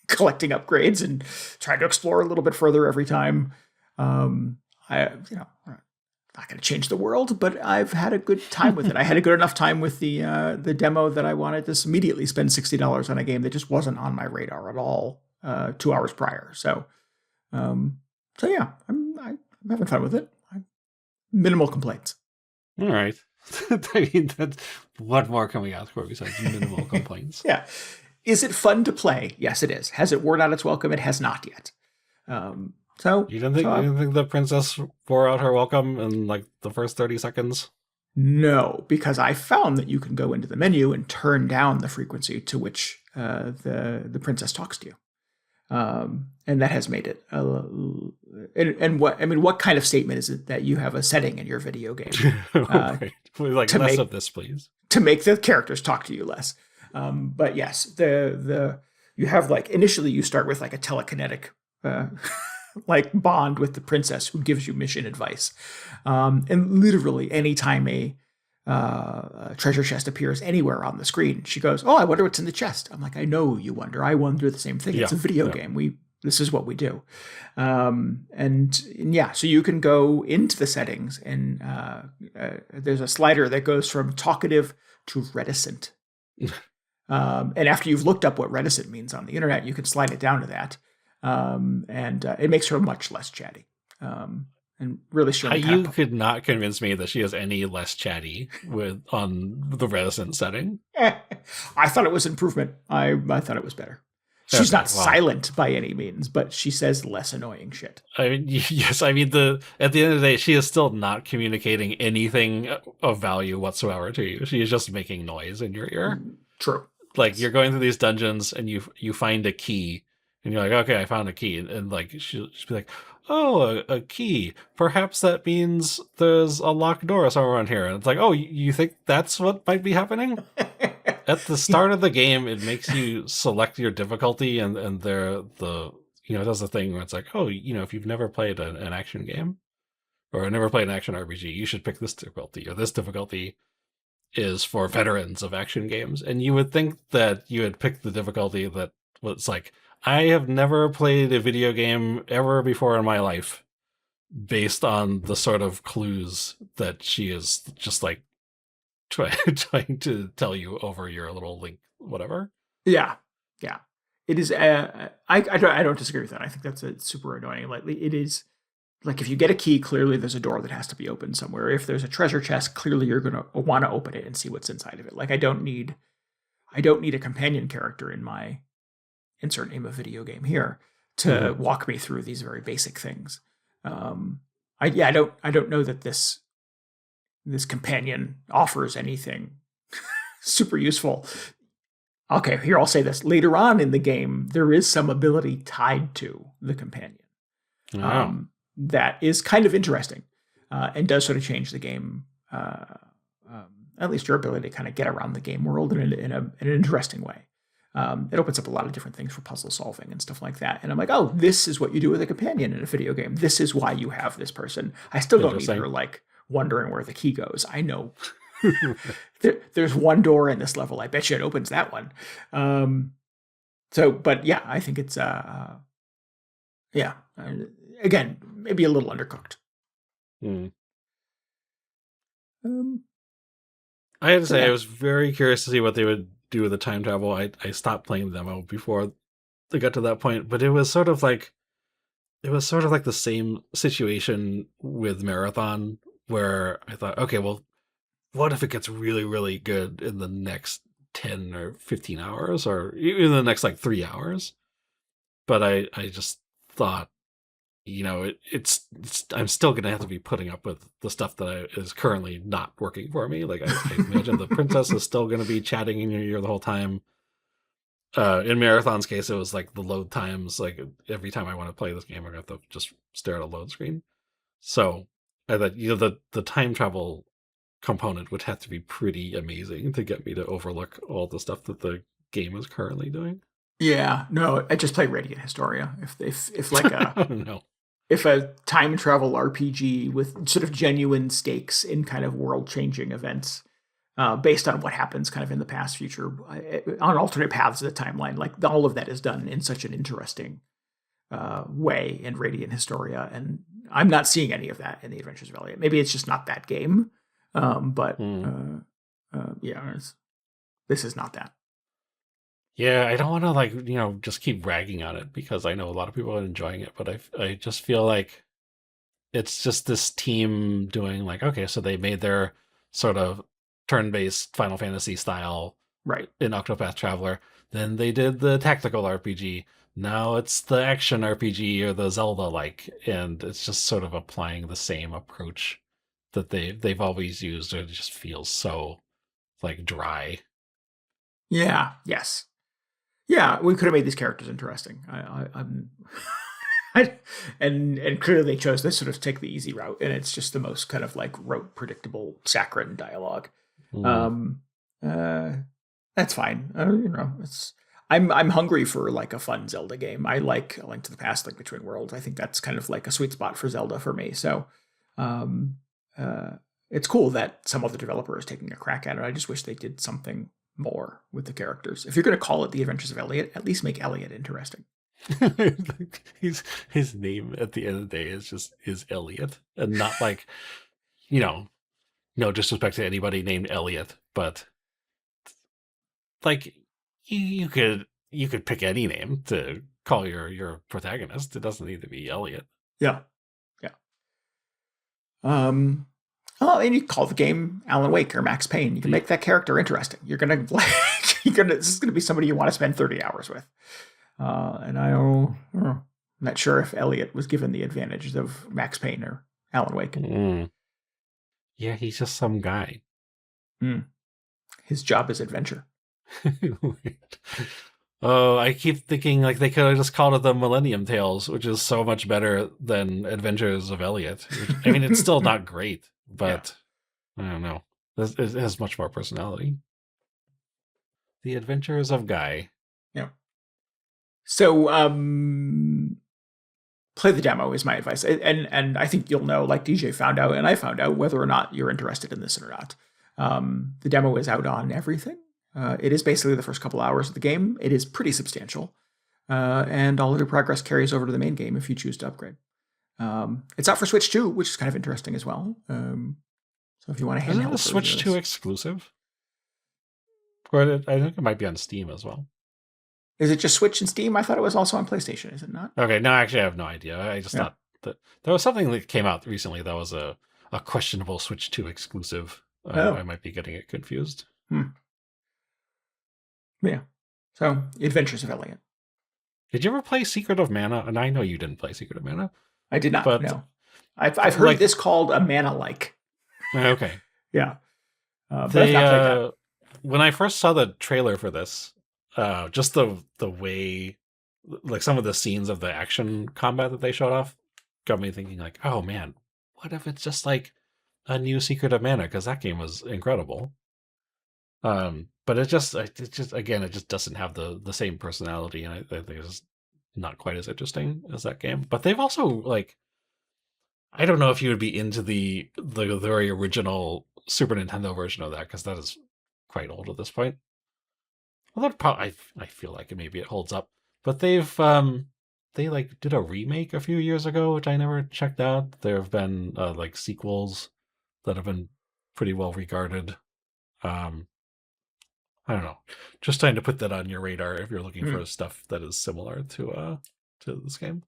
collecting upgrades and trying to explore a little bit further every time. I'm not going to change the world, but I've had a good time with it. I had a good enough time with the demo that I wanted to immediately spend $60 on a game that just wasn't on my radar at all 2 hours prior. So yeah, I'm having fun with it. Minimal complaints. All right. I mean, what more can we ask for besides minimal complaints? Yeah. Is it fun to play? Yes, it is. Has it worn out its welcome? It has not yet. You don't think the princess wore out her welcome in like the first 30 seconds? No, because I found that you can go into the menu and turn down the frequency to which the princess talks to you. And that has made it what kind of statement is it that you have a setting in your video game? Right. Like, less of this, please. To make the characters talk to you less. But yes, you have like, initially you start with like a telekinetic like bond with the princess who gives you mission advice. And literally anytime a treasure chest appears anywhere on the screen, she goes, "Oh, I wonder what's in the chest." I'm like, "I know you wonder. I wonder the same thing. It's a video game. This is what we do." And so you can go into the settings, and there's a slider that goes from talkative to reticent. And after you've looked up what reticent means on the internet, you can slide it down to that. And it makes her much less chatty. And really sure. You could not convince me that she is any less chatty on the reticent setting. I thought it was improvement. I thought it was better. She's not silent by any means, but she says less annoying shit. I mean, yes. I mean, at the end of the day, she is still not communicating anything of value whatsoever to you. She is just making noise in your ear. True. Like, you're going through these dungeons and you find a key, and you're like, "Okay, I found a key," and like she'll be like, "Oh, a key. Perhaps that means there's a locked door somewhere around here." And it's like, "Oh, you think that's what might be happening?" At the start of the game, it makes you select your difficulty, and it does the thing where it's like, "Oh, if you've never played an action game or never played an action RPG, you should pick this difficulty, or this difficulty is for veterans of action games." And you would think that you would pick the difficulty that was like, "I have never played a video game ever before in my life," based on the sort of clues that she is just like trying to tell you over your little link, whatever. Yeah. It is. I don't disagree with that. I think that's super annoying. Like, it is like, if you get a key, clearly there's a door that has to be opened somewhere. If there's a treasure chest, clearly you're gonna want to open it and see what's inside of it. Like, I don't need a companion character in my insert name of video game here to walk me through these very basic things. I don't know that this companion offers anything super useful. Okay, here, I'll say this. Later on in the game, there is some ability tied to the companion. Wow. That is kind of interesting, and does sort of change the game. At least your ability to kind of get around the game world in an interesting way. It opens up a lot of different things for puzzle solving and stuff like that. And I'm like, "Oh, this is what you do with a companion in a video game. This is why you have this person." I still don't need her like wondering where the key goes. I know there's one door in this level. I bet you it opens that one. But yeah, I think it's yeah. Again, maybe a little undercooked. I had to say, I was very curious to see what they would do with the time travel. I stopped playing the demo before they got to that point, but it was sort of like the same situation with Marathon, where I thought, okay, well, what if it gets really, really good in the next 10 or 15 hours, or even the next like 3 hours? But I just thought, it's I'm still going to have to be putting up with the stuff that is currently not working for me. Like, I imagine the princess is still going to be chatting in your ear the whole time. In Marathon's case, it was like the load times. Like, every time I want to play this game, I have to just stare at a load screen. So I thought, the time travel component would have to be pretty amazing to get me to overlook all the stuff that the game is currently doing. Yeah, no, I just play Radiant Historia. If like no. If a time travel RPG with sort of genuine stakes in kind of world changing events, based on what happens kind of in the past, future, on alternate paths of the timeline, like all of that is done in such an interesting way in Radiant Historia, and I'm not seeing any of that in the Adventures of Elliot. Maybe it's just not that game, but yeah, this is not that. Yeah, I don't want to just keep ragging on it, because I know a lot of people are enjoying it, but I just feel like it's just this team doing like, okay, so they made their sort of turn-based Final Fantasy style right in Octopath Traveler. Then they did the tactical RPG. Now it's the action RPG or the Zelda-like, and it's just sort of applying the same approach that they've always used. It just feels so like dry. Yeah. Yes. Yeah, we could have made these characters interesting. I'm, and clearly they chose this sort of take the easy route, and it's just the most kind of like rote, predictable, saccharine dialogue. That's fine. I'm hungry for like a fun Zelda game. I like A Link to the Past, Link Between Worlds. I think that's kind of like a sweet spot for Zelda for me. So, it's cool that some other developer is taking a crack at it. I just wish they did something more with the characters. If you're going to call it The Adventures of Elliot, at least make Elliot interesting. His name at the end of the day is Elliot, and not like, no disrespect to anybody named Elliot, but like you could pick any name to call your protagonist. It doesn't need to be Elliot. Yeah. Oh, and you call the game Alan Wake or Max Payne. You can make that character interesting. This is gonna be somebody you want to spend 30 hours with. And I'm not sure if Elliot was given the advantages of Max Payne or Alan Wake. Yeah, he's just some guy. His job is adventure. Oh, I keep thinking like they could have just called it the Millennium Tales, which is so much better than Adventures of Elliot. I mean, it's still not great, but yeah. I don't know. It has much more personality. The Adventures of Guy. Yeah. So, play the demo is my advice, and I think you'll know, like DJ found out, and I found out, whether or not you're interested in this or not. The demo is out on everything. It is basically the first couple hours of the game. It is pretty substantial, and all of your progress carries over to the main game if you choose to upgrade. It's out for Switch 2, which is kind of interesting as well. So if you want to handle it a Switch 2 exclusive? Or I think it might be on Steam as well. Is it just Switch and Steam? I thought it was also on PlayStation. Is it not? Okay, no, actually I have no idea. I just thought that there was something that came out recently that was a questionable Switch 2 exclusive. I might be getting it confused. Yeah. So, Adventures of Elliot. Did you ever play Secret of Mana? And I know you didn't play Secret of Mana. I did not, but no. I've heard this called a mana-like. Okay. Yeah. But I've not played that. When I first saw the trailer for this, just the way, like some of the scenes of the action combat that they showed off got me thinking like, oh man, what if it's just like a new Secret of Mana? Because that game was incredible. But it just doesn't have the same personality, and I think it's just not quite as interesting as that game. But they've also like I don't know if you would be into the very original Super Nintendo version of that, because that is quite old at this point. Although I feel like maybe it holds up. But they like did a remake a few years ago, which I never checked out. There have been like sequels that have been pretty well regarded. I don't know. Just trying to put that on your radar if you're looking for stuff that is similar to this game.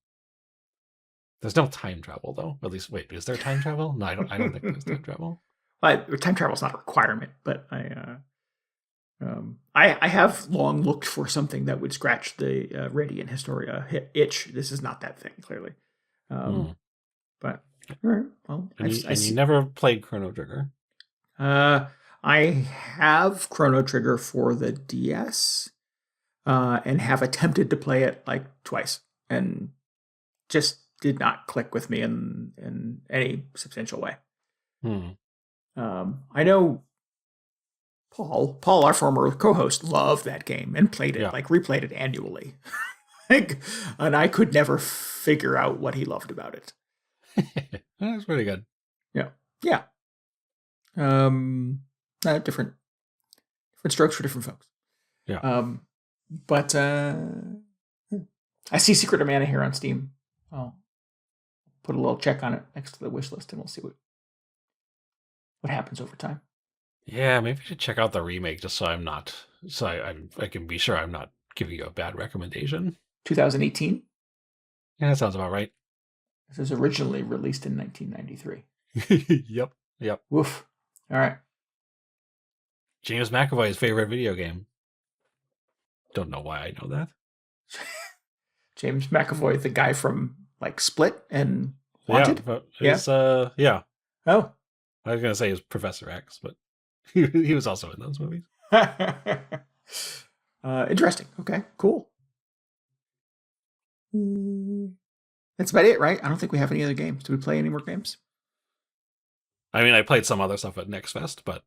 There's no time travel though. At least, wait, is there time travel? No, I don't think there's time travel. Time travel is not a requirement, but I have long looked for something that would scratch the Radiant Historia itch. This is not that thing, clearly. But all right, well, and you never played Chrono Trigger. I have Chrono Trigger for the DS, and have attempted to play it like twice, and just did not click with me in any substantial way. I know Paul, our former co-host, loved that game and played it, like replayed it annually. And I could never figure out what he loved about it. That's pretty good. Yeah. Different strokes for different folks. Yeah. But I see Secret of Mana here on Steam. I'll put a little check on it next to the wish list, and we'll see what happens over time. Yeah, maybe I should check out the remake just so I can be sure I'm not giving you a bad recommendation. 2018? Yeah, that sounds about right. This was originally released in 1993. Yep. Woof. All right. James McAvoy's favorite video game. Don't know why I know that. James McAvoy, the guy from like Split and Wanted? Yeah. Oh. I was going to say he's Professor X, but he was also in those movies. Interesting. Okay, cool. That's about it, right? I don't think we have any other games. Do we play any more games? I mean, I played some other stuff at Next Fest, but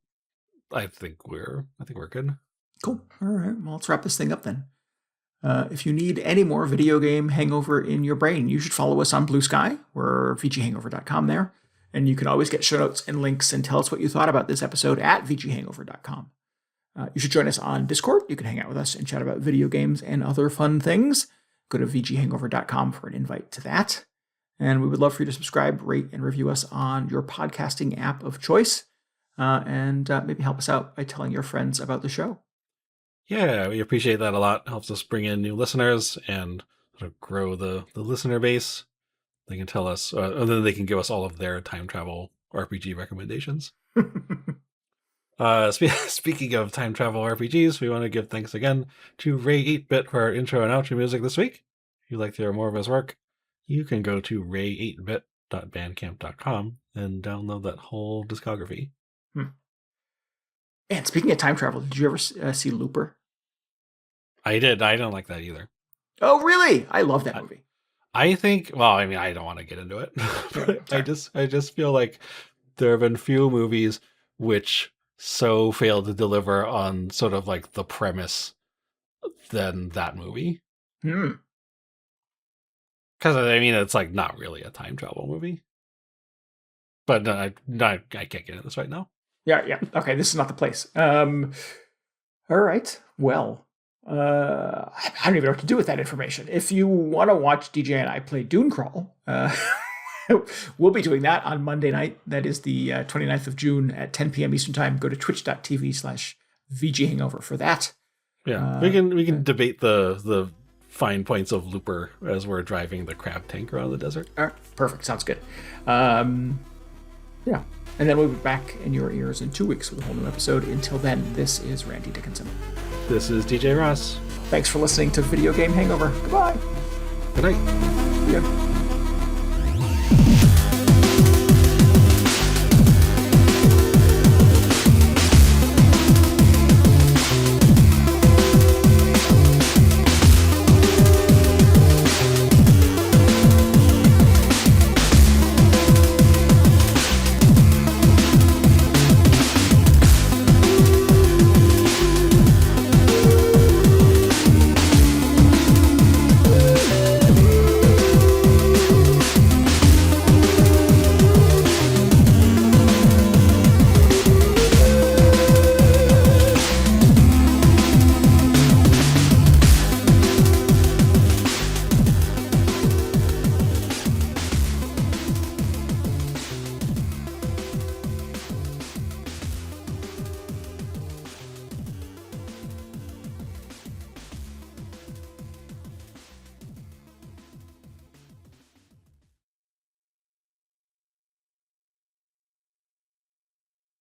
I think we're good. Cool. All right. Well, let's wrap this thing up then. If you need any more video game hangover in your brain, you should follow us on Blue Sky. We're VGHangover.com there. And you can always get show notes and links and tell us what you thought about this episode at VGHangover.com. You should join us on Discord. You can hang out with us and chat about video games and other fun things. Go to VGHangover.com for an invite to that. And we would love for you to subscribe, rate, and review us on your podcasting app of choice. And maybe help us out by telling your friends about the show. Yeah, we appreciate that a lot. It helps us bring in new listeners and sort of grow the listener base. They can tell us, and then they can give us all of their time travel RPG recommendations. Speaking of time travel RPGs, we want to give thanks again to Ray 8-Bit for our intro and outro music this week. If you'd like to hear more of his work, you can go to ray8bit.bandcamp.com and download that whole discography. And speaking of time travel, did you ever see Looper? I did. I don't like that either. Oh, really? I love that movie. I think, well, I mean, I don't want to get into it. I just feel like there have been few movies which so fail to deliver on sort of like the premise than that movie. Because, I mean, it's like not really a time travel movie. But I can't get into this right now. Yeah. Okay, this is not the place. All right. Well, I don't even know what to do with that information. If you want to watch DJ and I play DuneCrawl, we'll be doing that on Monday night. That is the 29th of June at 10 p.m. Eastern Time. Go to twitch.tv/VGHangover for that. Yeah, we can debate the fine points of Looper as we're driving the crab tank around the desert. All right, perfect. Sounds good. Yeah. And then we'll be back in your ears in 2 weeks with a whole new episode. Until then, this is Randy Dickinson. This is DJ Ross. Thanks for listening to Video Game Hangover. Goodbye. Good night. Yeah.